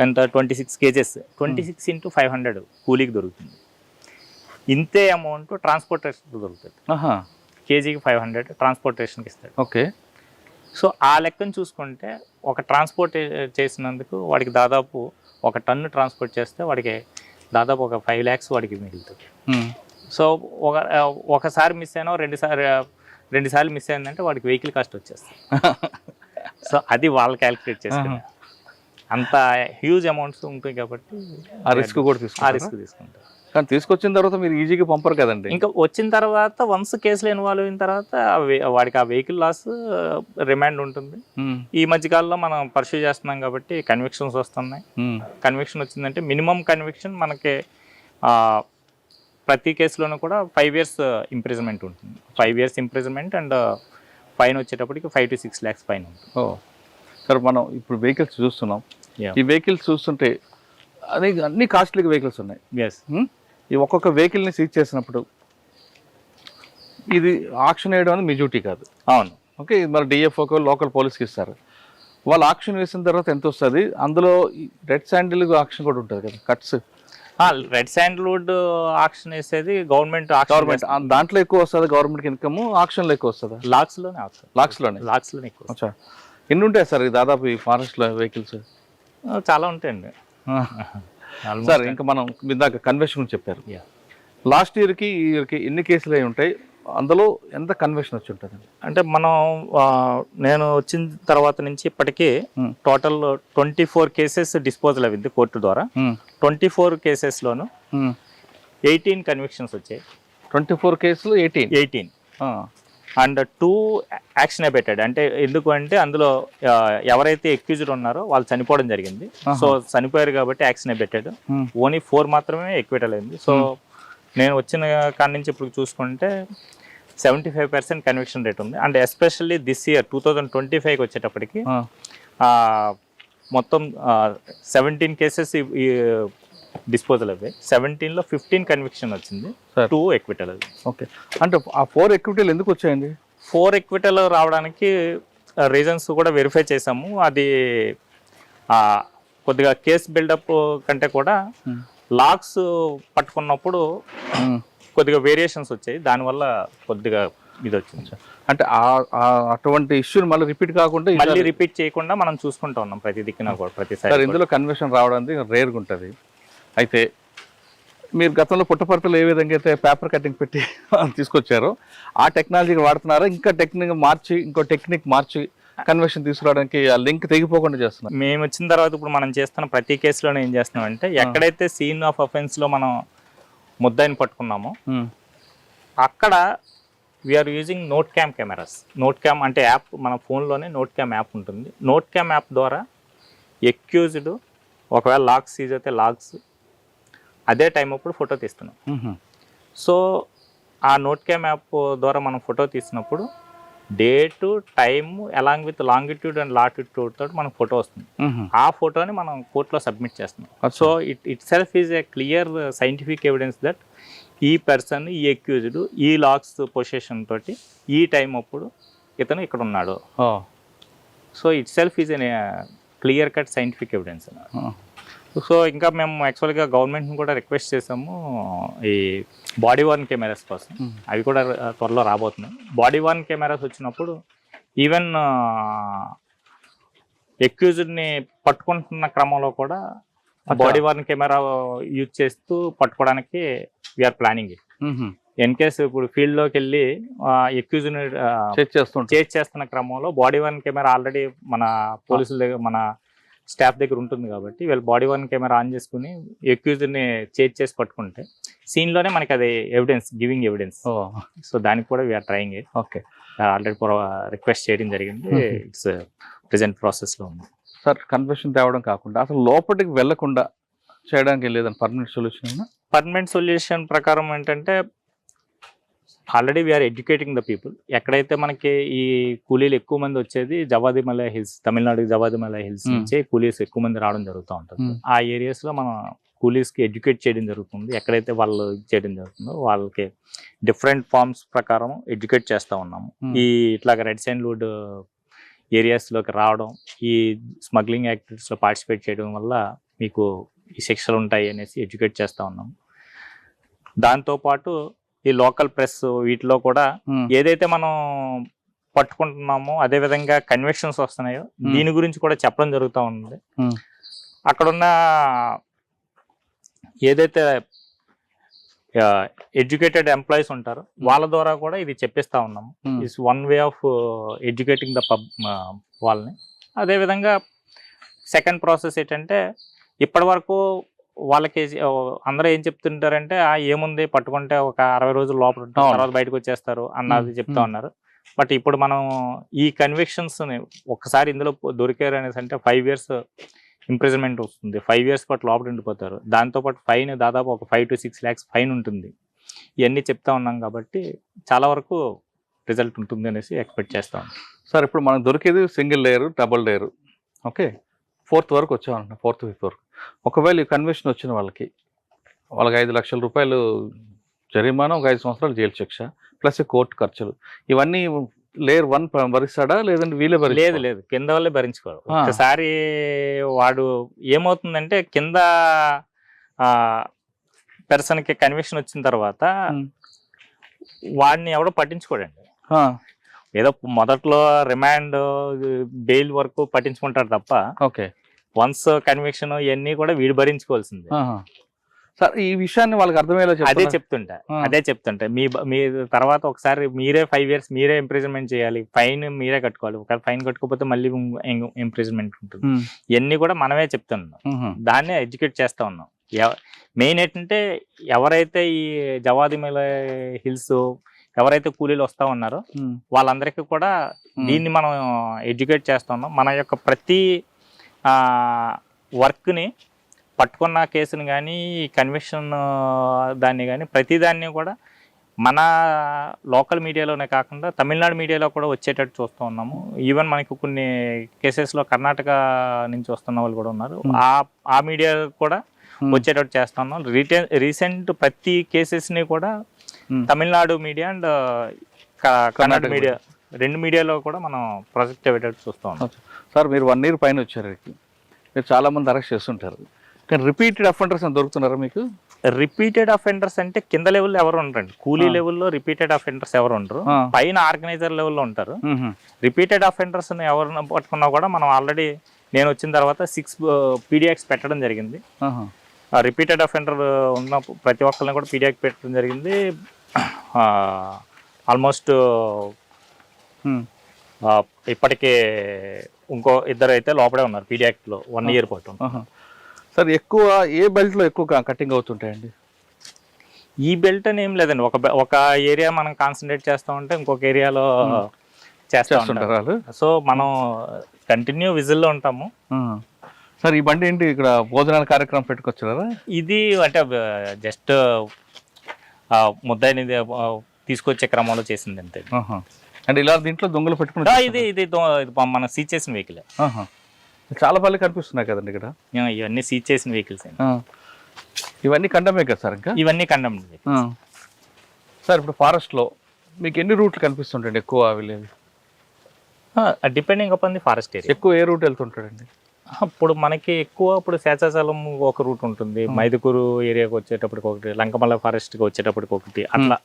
ఎంత 26 కేజెస్ 26 ఇంటూ 500 కూలీకి దొరుకుతుంది. ఇంతే అమౌంట్ ట్రాన్స్పోర్టేషన్ దొరుకుతుంది. కేజీకి 500 ట్రాన్స్పోర్టేషన్కి ఇస్తాడు. ఓకే. సో ఆ లెక్కను చూసుకుంటే ఒక ట్రాన్స్పోర్ట్ చేసినందుకు వాడికి దాదాపు 1 టన్ను ట్రాన్స్పోర్ట్ చేస్తే వాడికి దాదాపు ఒక 5 lakhs వాడికి మిగులుతుంది. సో ఒకసారి మిస్ అయినా రెండు సార్లు మిస్ అయిందంటే వాడికి వెహికల్ కాస్ట్ వచ్చేస్తుంది. సో అది వాళ్ళు క్యాలిక్యులేట్ చేసుకున్నారు. అంత హ్యూజ్ అమౌంట్స్ ఉంటాయి కాబట్టి ఆ రిస్క్ కూడా తీసుకుంటారు. కానీ తీసుకొచ్చిన తర్వాత మీరు ఈజీగా పంపరు కదండి. ఇంకా వచ్చిన తర్వాత వన్స్ కేసులో ఇన్వాల్వ్ అయిన తర్వాత వాడికి ఆ వెహికల్ లాస్ రిమాండ్ ఉంటుంది. ఈ మధ్యకాలంలో మనం పర్సూ చేస్తున్నాం కాబట్టి కన్విక్షన్స్ వస్తున్నాయి. కన్విక్షన్ వచ్చిందంటే మినిమం కన్విక్షన్ మనకి ప్రతి కేసులోనూ కూడా 5 years ఇంప్రిజన్మెంట్ ఉంటుంది. 5 years ఇంప్రిజన్మెంట్ అండ్ ఫైన్ వచ్చేటప్పటికి 5 to 6 lakhs ఫైన్ ఉంటుంది. సార్ మనం ఇప్పుడు వెహికల్స్ చూస్తున్నాం. ఈ వెహికల్స్ చూస్తుంటే అన్ని కాస్ట్లీ వెహికల్స్ ఉన్నాయి. ఈ ఒక్కొక్క వెహికల్ని సీజ్ చేసినప్పుడు ఇది ఆక్షన్ వేయడం అనేది మీ డ్యూటీ కాదు. అవును. ఓకే. ఇది మరి డిఎఫ్ఓకి లోకల్ పోలీస్కి ఇస్తారు. వాళ్ళు ఆక్షన్ వేసిన తర్వాత ఎంత వస్తుంది? అందులో రెడ్ శాండిల్ ఆక్షన్ కూడా ఉంటుంది కదా, కట్స్. రెడ్ శాండిల్వుడ్ ఆక్షన్ వేసేది గవర్నమెంట్. దాంట్లో ఎక్కువ వస్తుంది గవర్నమెంట్కి ఇన్కమ్, ఆక్షన్లో ఎక్కువ వస్తుంది. లాక్స్లోనే ఎక్కువ. ఎన్ని ఉంటాయి సార్ దాదాపు ఈ ఫారెస్ట్లో వెహికల్స్? చాలా ఉంటాయండి సార్. ఇంకా మనం ఇందాక కన్వెన్షన్ చెప్పారు. లాస్ట్ ఇయర్కి ఈ ఇయర్కి ఎన్ని కేసులు అయి ఉంటాయి? అందులో ఎంత కన్వెన్షన్ వచ్చి ఉంటుంది? అంటే మనం నేను వచ్చిన తర్వాత నుంచి ఇప్పటికీ టోటల్ 24 కేసెస్ డిస్పోజల్ అయింది కోర్టు ద్వారా. 24 కేసెస్లోను 18 కన్విక్షన్స్ వచ్చాయి. 24 కేసులు 18 అండ్ 2 యాక్షన్ అబేటెడ్. అంటే ఎందుకు అంటే అందులో ఎవరైతే ఎక్యూజ్డ్ ఉన్నారో వాళ్ళు చనిపోవడం జరిగింది. సో చనిపోయారు కాబట్టి యాక్షన్ అబేటెడ్. ఓన్లీ 4 మాత్రమే ఎక్విటల్ అయింది. సో నేను వచ్చిన కాడి నుంచి ఇప్పుడు చూసుకుంటే 75% కన్విక్షన్ రేట్ ఉంది. అండ్ ఎస్పెషల్లీ దిస్ ఇయర్ 2025కి వచ్చేటప్పటికి మొత్తం 17 కేసెస్ డిస్పోజల్ అయ్యాయి. 17లో 15 కన్విక్షన్ వచ్చింది, 2 ఎక్విటల్. ఓకే. అంటే ఆ 4 ఎక్విటల్ ఎందుకు వచ్చాయండి? 4 ఎక్విటల్ రావడానికి రీజన్స్ కూడా వెరిఫై చేసాము. అది కొద్దిగా కేస్ బిల్డప్ కంటే కూడా లాక్స్ పట్టుకున్నప్పుడు కొద్దిగా వేరియేషన్స్ వచ్చాయి. దానివల్ల కొద్దిగా ఇది వచ్చింది. అంటే అటువంటి ఇష్యూని మళ్ళీ రిపీట్ చేయకుండా మనం చూసుకుంటా ఉన్నాం ప్రతి దిక్కున కూడా ప్రతిసారి. ఇందులో కన్వర్షన్ రావడానికి రేర్గా ఉంటుంది. అయితే మీరు గతంలో పుట్టపర్తిలో ఏ విధంగా అయితే పేపర్ కటింగ్ పెట్టి తీసుకొచ్చారో ఆ టెక్నాలజీని వాడుతున్నారా? ఇంకా ఇంకో టెక్నిక్ మార్చి కన్వర్షన్ తీసుకురావడానికి ఆ లింక్ తెగిపోకుండా చేస్తున్నాం. మేము వచ్చిన తర్వాత ఇప్పుడు మనం చేస్తున్న ప్రతి కేసులోనే ఏం చేస్తున్నాం అంటే ఎక్కడైతే సీన్ ఆఫ్ అఫెన్స్ లో మనం ముద్దాయిని పట్టుకున్నామో అక్కడ we are using note cam cameras. Note cam అంటే యాప్, మన ఫోన్లోనే నోట్ క్యామ్ యాప్ ఉంటుంది. నోట్ క్యామ్ యాప్ ద్వారా ఎక్యూజ్డ్ ఒకవేళ లాగ్స్ సీజ్ అయితే లాగ్స్ అదే టైం అప్పుడు ఫోటో తీస్తున్నాం. సో ఆ నోట్ క్యామ్ యాప్ ద్వారా మనం ఫోటో తీసినప్పుడు date time along with longitude and latitude తోటి మనకు ఫోటో వస్తుంది. ఆ ఫోటోని మనం కోర్టులో సబ్మిట్ చేస్తున్నాం. So it self is a clear scientific evidence that ఈ పర్సన్, ఈ అక్యూజ్డ్ ఈ లాక్స్ పొజిషన్ తోటి ఈ టైం అప్పుడు ఇతను ఇక్కడ ఉన్నాడు. So it self is a clear cut scientific evidence. So ఇంకా మేము యాక్చువల్గా గవర్నమెంట్ని కూడా రిక్వెస్ట్ చేసాము ఈ బాడీ వార్న్ కెమెరాస్ కోసం. అవి కూడా త్వరలో రాబోతున్నాయి. బాడీ వార్న్ కెమెరాస్ వచ్చినప్పుడు ఈవెన్ ఎక్యూజ్డ్ని పట్టుకుంటున్న క్రమంలో కూడా బాడీ వార్న్ కెమెరా యూజ్ చేస్తూ పట్టుకోవడానికి వీఆర్ ప్లానింగ్. ఇన్ కేసు ఇప్పుడు ఫీల్డ్లోకి వెళ్ళి ఎక్యూజ్డ్ని చేజ్ చేస్తున్న క్రమంలో బాడీ వార్న్ కెమెరా ఆల్రెడీ మన పోలీసుల దగ్గర, మన స్టాఫ్ దగ్గర ఉంటుంది కాబట్టి వీళ్ళు బాడీ వార్న్ కెమెరా ఆన్ చేసుకుని ఎక్యూజ్డ్ని చేజ్ చేసి పట్టుకుంటే సీన్లోనే మనకి అది ఎవిడెన్స్, గివింగ్ ఎవిడెన్స్. సో దానికి కూడా we are trying. Okay. Already request చేయడం జరిగింది. ఇట్స్ ప్రెజెంట్ ప్రాసెస్లో ఉంది. సార్ కన్వర్షన్ తేవడం కాకుండా అసలు లోపలికి వెళ్లకుండా చేయడానికి లేదని పర్మనెంట్ సొల్యూషన్? పర్మనెంట్ సొల్యూషన్ ప్రకారం ఏంటంటే already we are educating the people. ఎక్కడైతే మనకి ఈ కూలీలు ఎక్కువ మంది వచ్చేది జవాదిమలై హిల్స్, తమిళనాడు జవాదిమలై హిల్స్ నుంచి కూలీస్ ఎక్కువ మంది రావడం జరుగుతూ ఉంటుంది. ఆ ఏరియాస్లో మనం కూలీస్కి ఎడ్యుకేట్ చేయడం జరుగుతుంది. ఎక్కడైతే వాళ్ళు చేయడం జరుగుతుందో వాళ్ళకి డిఫరెంట్ ఫార్మ్స్ ప్రకారం ఎడ్యుకేట్ చేస్తూ ఉన్నాము. ఈ ఇట్లాగ రెడ్ శాండిల్వుడ్ ఏరియాస్లోకి రావడం, ఈ స్మగ్లింగ్ యాక్టివిటీస్లో పార్టిసిపేట్ చేయడం వల్ల మీకు ఈ శిక్షలు ఉంటాయి అనేసి ఎడ్యుకేట్ చేస్తూ ఉన్నాం. దాంతోపాటు ఈ లోకల్ ప్రెస్ వీటిలో కూడా ఏదైతే మనం పట్టుకుంటున్నామో అదేవిధంగా కన్వెక్షన్స్ వస్తున్నాయో దీని గురించి కూడా చెప్పడం జరుగుతూ ఉంది. అక్కడున్న ఏదైతే ఎడ్యుకేటెడ్ ఎంప్లాయీస్ ఉంటారో వాళ్ళ ద్వారా కూడా ఇది చెప్పిస్తా ఉన్నాము. It's one way of educating the వాళ్ళని. అదేవిధంగా సెకండ్ ప్రాసెస్ ఏంటంటే ఇప్పటి వరకు వాళ్ళకి అందరూ ఏం చెప్తుంటారంటే ఏముంది పట్టుకుంటే ఒక 60 రోజుల లోపల ఉంటారు, తర్వాత బయటకు వచ్చేస్తారు అన్నది చెప్తా ఉన్నారు. బట్ ఇప్పుడు మనం ఈ కన్విక్షన్స్ని ఒక్కసారి ఇందులో దొరికారు అనేసి అంటే 5 years ఇంప్రిజన్మెంట్ వస్తుంది, 5 years పాటు లోపల ఉండిపోతారు. దాంతోపాటు ఫైన్ దాదాపు ఒక 5 to 6 lakhs ఫైన్ ఉంటుంది. ఇవన్నీ చెప్తా ఉన్నాం కాబట్టి చాలా వరకు రిజల్ట్ ఉంటుంది అనేసి ఎక్స్పెక్ట్ చేస్తా ఉన్నాం. సార్ ఇప్పుడు మనకు దొరికేది single layer, double layer, okay, 4th వరకు వచ్చామన్న, 4th 5th వరకు. ఒకవేళ ఈ కన్విక్షన్ వచ్చిన వాళ్ళకి 5 లక్షల రూపాయలు జరిమానా, ఒక 5 సంవత్సరాలు జైలు శిక్ష ప్లస్ కోర్టు ఖర్చులు, ఇవన్నీ లేయర్ 1 భరిస్తాడా లేదంటే వీళ్ళే లేదు కింద వాళ్ళే భరించుకోరు. ఒకసారి వాడు ఏమవుతుందంటే కింద పర్సన్కి కన్విక్షన్ వచ్చిన తర్వాత వాడిని ఎవడో పట్టించుకోడండి. ఏదో మొదట్లో రిమాండ్ బెయిల్ వరకు పట్టించుకుంటారు తప్ప ఓకే వన్స్ కన్విక్షన్ ఇవన్నీ కూడా వీడు భరించుకోవాల్సిందే. సార్ ఈ విషయాన్ని వాళ్ళకి అర్థమయ్యేలా అదే చెప్తుంటా మీ తర్వాత ఒకసారి మీరే 5 years మీరే ఇంప్రిజన్మెంట్ చేయాలి, ఫైన్ మీరే కట్టుకోవాలి. ఒకవేళ ఫైన్ కట్టుకోకపోతే మళ్ళీ ఇంప్రిజన్మెంట్ ఉంటుంది. ఇవన్నీ కూడా మనమే చెప్తున్నాం, దాన్నే ఎడ్యుకేట్ చేస్తా ఉన్నాం. మెయిన్ ఏంటంటే ఎవరైతే ఈ జవాదిమల హిల్స్ ఎవరైతే కూలీలు వస్తా ఉన్నారో వాళ్ళందరికీ కూడా దీన్ని మనం ఎడ్యుకేట్ చేస్తా ఉన్నాం. మన యొక్క ప్రతి వర్క్ని పట్టుకున్న కేసుని కానీ కన్విక్షన్ దాన్ని కానీ ప్రతిదాన్ని కూడా మన లోకల్ మీడియాలోనే కాకుండా తమిళనాడు మీడియాలో కూడా వచ్చేటట్టు చూస్తూ ఉన్నాము. ఈవెన్ మనకి కొన్ని కేసెస్లో కర్ణాటక నుంచి వస్తున్న వాళ్ళు కూడా ఉన్నారు, ఆ మీడియా కూడా వచ్చేటట్టు చేస్తూ ఉన్నాం. రీసెంట్ ప్రతి కేసెస్ని కూడా Tamil Nadu media and Karnataka media 2 మీడియాలో కూడా మనం ప్రాజెక్ట్ అయ్యేటట్టు చూస్తూ ఉన్నాం. సార్ మీరు 1 year పైన వచ్చారు, మీరు చాలా మంది అరెస్ట్ చేస్తుంటారు, కానీ రిపీటెడ్ అఫెండర్స్ అని దొరుకుతున్నారా మీకు? రిపీటెడ్ అఫెండర్స్ అంటే కింద లెవెల్లో ఎవరు ఉండరండి, కూలీ లెవెల్లో రిపీటెడ్ అఫెండర్స్ ఎవరు ఉండరు, పైన ఆర్గనైజర్ లెవెల్లో ఉంటారు. రిపీటెడ్ అఫెండర్స్ ఎవరు పట్టుకున్నా కూడా మనం ఆల్రెడీ నేను వచ్చిన తర్వాత 6 PDX పెట్టడం జరిగింది. రిపీటెడ్ అఫెండర్ ఉన్న ప్రతి ఒక్కరిని కూడా PDX పెట్టడం జరిగింది. ఆల్మోస్ట్ ఇప్పటికే ఇంకో 2 అయితే లోపడే ఉన్నారు PDXలో 1 year పాటు. సార్ ఎక్కువ ఏ బెల్ట్లో ఎక్కువ కటింగ్ అవుతుంటాయండి? ఈ బెల్ట్ అని ఏం లేదండి, ఒక ఏరియా మనం కాన్సన్ట్రేట్ చేస్తూ ఉంటే ఇంకొక ఏరియాలో చేస్తుంటారు. సో మనం కంటిన్యూ విజిల్లో ఉంటాము. సార్ ఈ బండి ఏంటి ఇక్కడ భోజనాల కార్యక్రమం పెట్టుకొచ్చారా? ఇది అంటే జస్ట్ ముద్దాయిని తీసుకొచ్చే క్రమంలో చేసింది అంతే. అంటే ఇలా దీంట్లో దొంగలు పెట్టుకుని ఇది మనం సీజ్ చేసిన వెహికల్. చాలా పళ్ళు కనిపిస్తున్నాయి కదండి ఇక్కడ, ఇవన్నీ సీజ్ చేసిన వెహికల్స్. ఇవన్నీ కండమే కదా సార్? ఇంకా ఇవన్నీ కండమ్. సార్ ఇప్పుడు ఫారెస్ట్లో మీకు ఎన్ని రూట్లు కనిపిస్తుంటాయండి ఎక్కువ వెళ్ళేవి? Depending upon the forest area. ఎక్కువ ఏ రూట్ వెళ్తుంటాడండి? ఇప్పుడు మనకి ఎక్కువ ఇప్పుడు శేషాచలం ఒక రూట్ ఉంటుంది, మైదుకూరు ఏరియాకి వచ్చేటప్పటికి ఒకటి, లంకమల్ల ఫారెస్ట్కి వచ్చేటప్పటికి ఒకటి, అట్లా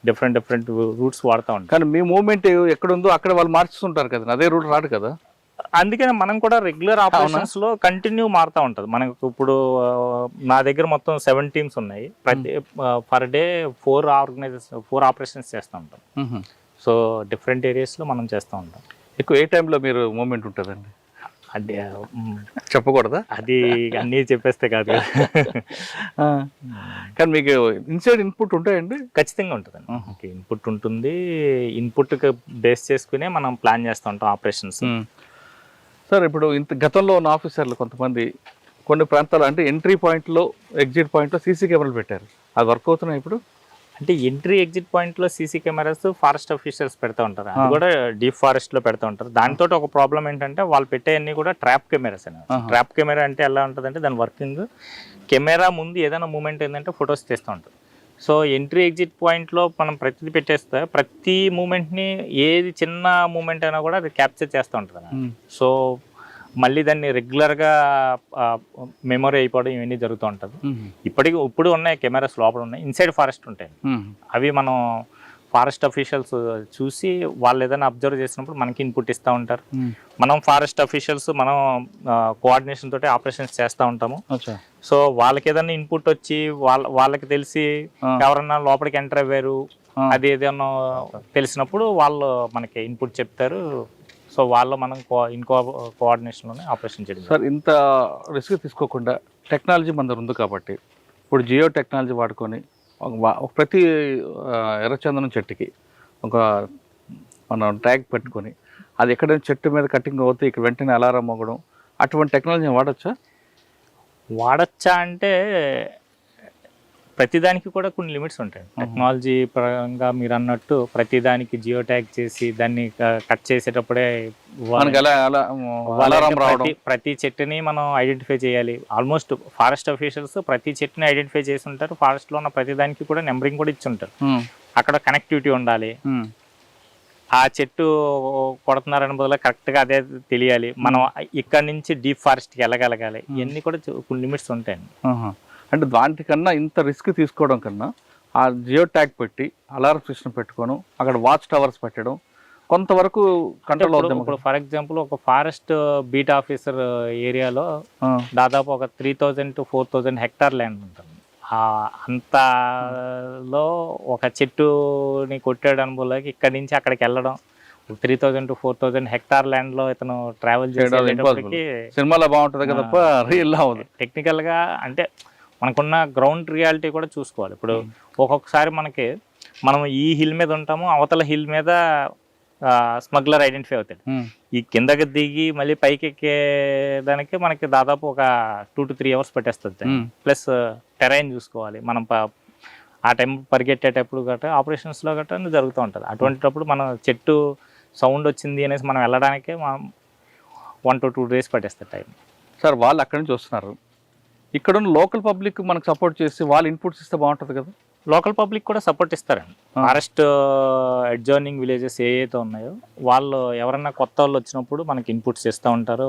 డిఫరెంట్ రూట్స్ వాడుతూ ఉంటాం. కానీ మీ మూవ్మెంట్ ఎక్కడ ఉందో అక్కడ వాళ్ళు మార్చుతుంటారు కదా, అదే రూట్ రాదు కదా. అందుకని మనం కూడా రెగ్యులర్ ఆపరేషన్స్ లో కంటిన్యూ మారుతూ ఉంటుంది. మనకు ఇప్పుడు నా దగ్గర మొత్తం 7 teams ఉన్నాయి. ప్రతి పర్ డే 4 ఆపరేషన్స్ చేస్తూ ఉంటాం. సో డిఫరెంట్ ఏరియాస్ లో మనం చేస్తూ ఉంటాం. ఎక్కువ ఏ టైంలో మీరు మూవ్మెంట్ ఉంటుందండి? అది చెప్పకూడదా? అది అన్నీ చెప్పేస్తే కాదు కదా. కానీ మీకు ఇన్సైడ్ ఇన్పుట్ ఉంటాయండి? ఖచ్చితంగా ఉంటుందండి, ఇన్పుట్ ఉంటుంది. ఇన్పుట్ బేస్ చేసుకునే మనం ప్లాన్ చేస్తూ ఉంటాం ఆపరేషన్స్. సార్ ఇప్పుడు గతంలో ఉన్న ఆఫీసర్లు కొంతమంది కొన్ని ప్రాంతాలు అంటే ఎంట్రీ పాయింట్లో ఎగ్జిట్ పాయింట్లో సీసీ కెమెరాలు పెట్టారు, అది వర్క్ అవుతున్నాయి ఇప్పుడు? అంటే ఎంట్రీ ఎగ్జిట్ పాయింట్లో సీసీ కెమెరాస్ ఫారెస్ట్ ఆఫీసర్స్ పెడతా ఉంటారు, అది కూడా డీప్ ఫారెస్ట్లో పెడతా ఉంటారు. దాంతో ఒక ప్రాబ్లం ఏంటంటే వాళ్ళు పెట్టేవన్నీ కూడా ట్రాప్ కెమెరాస్ అని. ట్రాప్ కెమెరా అంటే ఎలా ఉంటుందంటే దాని వర్కింగ్ కెమెరా ముందు ఏదైనా మూమెంట్ ఏంటంటే ఫొటోస్ తీస్తూ ఉంటుంది. సో ఎంట్రీ ఎగ్జిట్ పాయింట్లో మనం ప్రతిదీ పెట్టేస్తే ప్రతి మూమెంట్ని ఏది చిన్న మూమెంట్ అయినా కూడా అది క్యాప్చర్ చేస్తూ ఉంటుంది. సో మళ్ళీ దాన్ని రెగ్యులర్గా మెమొరీ అయిపోవడం ఇవన్నీ జరుగుతూ ఉంటుంది. ఇప్పుడు ఉన్నాయి కెమెరాస్ లోపల ఉన్నాయి, ఇన్సైడ్ ఫారెస్ట్ ఉంటాయి. అవి మనం ఫారెస్ట్ అఫీషియల్స్ చూసి వాళ్ళు ఏదైనా అబ్జర్వ్ చేసినప్పుడు మనకి ఇన్పుట్ ఇస్తూ ఉంటారు. మనం ఫారెస్ట్ అఫీషియల్స్ మనం కోఆర్డినేషన్ తోటి ఆపరేషన్స్ చేస్తూ ఉంటాము. సో వాళ్ళకి ఏదైనా ఇన్పుట్ వచ్చి వాళ్ళకి తెలిసి ఎవరన్నా లోపలికి ఎంటర్ అయ్యారు అది ఏదైనా తెలిసినప్పుడు వాళ్ళు మనకి ఇన్పుట్ చెప్తారు. సో వాళ్ళు మనం కోఆర్డినేషన్లోనే ఆపరేషన్ చేయడం. సార్ ఇంత రిస్క్ తీసుకోకుండా టెక్నాలజీ మన దగ్గర ఉంది కాబట్టి ఇప్పుడు జియో టెక్నాలజీ వాడుకొని ప్రతి ఎర్రచందనం చెట్టుకి ఒక మనం ట్యాగ్ పెట్టుకొని అది ఎక్కడైనా చెట్టు మీద కటింగ్ అవుతే ఇక్కడ వెంటనే అలారం మోగడం అటువంటి టెక్నాలజీ వాడచ్చా అంటే ప్రతిదానికి కూడా కొన్ని లిమిట్స్ ఉంటాయి. టెక్నాలజీ పరంగా మీరు అన్నట్టు ప్రతిదానికి జియో ట్యాగ్ చేసి దాన్ని కట్ చేసేటప్పుడే ప్రతి చెట్టుని మనం ఐడెంటిఫై చేయాలి. ఆల్మోస్ట్ ఫారెస్ట్ అఫీషియల్స్ ప్రతి చెట్టుని ఐడెంటిఫై చేసి ఉంటారు. ఫారెస్ట్ లో ఉన్న ప్రతి దానికి కూడా నెంబరింగ్ కూడా ఇచ్చి ఉంటారు. అక్కడ కనెక్టివిటీ ఉండాలి. ఆ చెట్టు కొడుతున్నారని బదులు కరెక్ట్గా అదే తెలియాలి. మనం ఇక్కడ నుంచి డీప్ ఫారెస్ట్కి వెళ్ళగలగాలి. ఇవన్నీ కూడా కొన్ని లిమిట్స్ ఉంటాయండి. అంటే దానికన్నా ఇంత రిస్క్ తీసుకోవడం కన్నా ఆ జియో ట్యాగ్ పెట్టి అలారం సిస్టమ్ పెట్టుకోవడం, అక్కడ వాచ్ టవర్స్ పెట్టడం కొంతవరకు కంట్రోల్ అవుతుంది. ఇప్పుడు ఫర్ ఎగ్జాంపుల్ ఒక ఫారెస్ట్ బీట్ ఆఫీసర్ ఏరియాలో దాదాపు ఒక 3000 to 4000 హెక్టార్ ల్యాండ్ ఉంటుంది. అంతలో ఒక చెట్టుని కొట్టాడు అనుభవంలోకి ఇక్కడి నుంచి అక్కడికి వెళ్ళడం 3000 to 4000 హెక్టార్ ల్యాండ్ లో ఇతను ట్రావెల్ చేసేటప్పటికి సినిమాలో బాగుంటుంది కదా తప్ప రియల్ అవ్వదు. టెక్నికల్ గా అంటే మనకున్న గ్రౌండ్ రియాలిటీ కూడా చూసుకోవాలి. ఇప్పుడు ఒక్కొక్కసారి మనం ఈ హిల్ మీద ఉంటాము, అవతల హిల్ మీద స్మగ్లర్ ఐడెంటిఫై అవుతాడు. ఈ కిందకి దిగి మళ్ళీ పైకి ఎక్కేదానికి మనకి దాదాపు ఒక 2 to 3 hours పట్టేస్తుంది. ప్లస్ టెరైన్ చూసుకోవాలి. మనం ఆ టైం పరిగెట్టేటప్పుడు గట్రా ఆపరేషన్స్లో గట్రా జరుగుతూ ఉంటుంది. అటువంటిటప్పుడు మనం చెట్టు సౌండ్ వచ్చింది అనేసి మనం వెళ్ళడానికే 1 to 2 days పట్టేస్తుంది టైం. సార్ వాళ్ళు అక్కడి నుంచి వస్తున్నారు, ఇక్కడ ఉన్న లోకల్ పబ్లిక్ మనకు సపోర్ట్ చేసి వాళ్ళు ఇన్పుట్స్ ఇస్తే బాగుంటుంది కదా. లోకల్ పబ్లిక్ కూడా సపోర్ట్ ఇస్తారండి. ఫారెస్ట్ అడ్జాయినింగ్ విలేజెస్ ఏవైతే ఉన్నాయో వాళ్ళు ఎవరన్నా కొత్త వాళ్ళు వచ్చినప్పుడు మనకి ఇన్పుట్స్ ఇస్తూ ఉంటారు.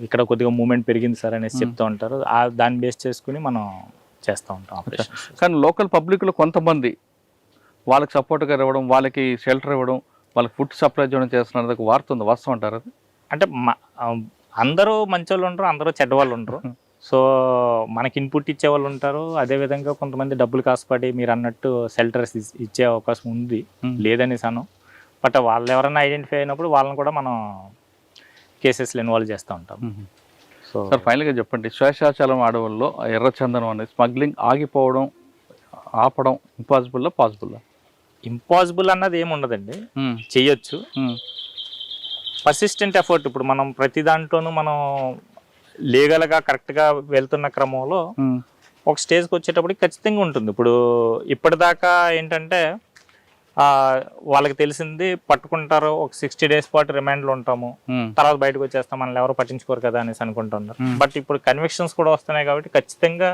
ఇక్కడ కొద్దిగా మూమెంట్ పెరిగింది సార్ అనేసి చెప్తూ ఉంటారు. దాన్ని బేస్ చేసుకుని మనం చేస్తూ ఉంటాం ఆపరేషన్. కానీ లోకల్ పబ్లిక్లో కొంతమంది వాళ్ళకి సపోర్ట్గా ఇవ్వడం, వాళ్ళకి షెల్టర్ ఇవ్వడం, వాళ్ళకి ఫుడ్ సప్లై చేయడం చేస్తున్నారు వార్త ఉంది, వాస్తవం అంటారు అది? అంటే అందరూ మంచి వాళ్ళు ఉండరు, అందరూ చెడ్డ వాళ్ళు ఉండరు. సో మనకి ఇన్పుట్ ఇచ్చే వాళ్ళు ఉంటారు. అదేవిధంగా కొంతమంది డబ్బులు కాసుపడి మీరు అన్నట్టు షెల్టర్స్ ఇచ్చే అవకాశం ఉంది, లేదనేసి అను. బట్ వాళ్ళు ఎవరైనా ఐడెంటిఫై అయినప్పుడు వాళ్ళని కూడా మనం కేసెస్లో ఇన్వాల్వ్ చేస్తూ ఉంటాం. సో సార్ ఫైనల్గా చెప్పండి, శేషాచలం అడవుల్లో ఎర్రచందనం అనేది స్మగ్లింగ్ ఆగిపోవడం ఆపడం పాసిబుల్ అన్నది ఏమి ఉండదండి, చెయ్యొచ్చు. Persistent effort. ఇప్పుడు మనం ప్రతి దాంట్లోనూ మనం లీగల్గా కరెక్ట్గా వెళ్తున్న క్రమంలో ఒక స్టేజ్కి వచ్చేటప్పటికి ఖచ్చితంగా ఉంటుంది. ఇప్పుడు ఇప్పటిదాకా ఏంటంటే వాళ్ళకి తెలిసింది పట్టుకుంటారు, ఒక 60 days పాటు రిమాండ్లో ఉంటాము, తర్వాత బయటకు వచ్చేస్తాం, మనల్ని ఎవరు పట్టించుకోరు కదా అనేసి అనుకుంటున్నారు. బట్ ఇప్పుడు కన్విక్షన్స్ కూడా వస్తున్నాయి కాబట్టి ఖచ్చితంగా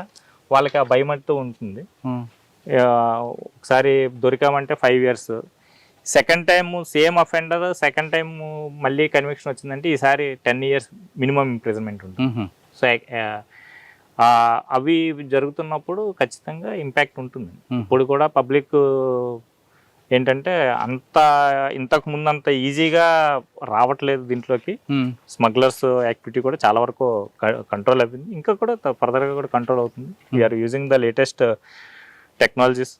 వాళ్ళకి ఆ భయం అంటూ ఉంటుంది. ఒకసారి దొరికామంటే 5 years, second time same offender second time మళ్ళీ కన్విక్షన్ వచ్చిందంటే ఈసారి 10 years మినిమం ఇంప్రిజన్మెంట్ ఉంటుంది. సో అవి జరుగుతున్నప్పుడు ఖచ్చితంగా ఇంపాక్ట్ ఉంటుంది. ఇప్పుడు కూడా పబ్లిక్ ఏంటంటే ఇంతకు ముందు అంత ఈజీగా రావట్లేదు దీంట్లోకి. స్మగ్లర్స్ యాక్టివిటీ కూడా చాలా వరకు కంట్రోల్ అయిపోయింది, ఇంకా కూడా ఫర్దర్గా కూడా కంట్రోల్ అవుతుంది. We are using the latest technologies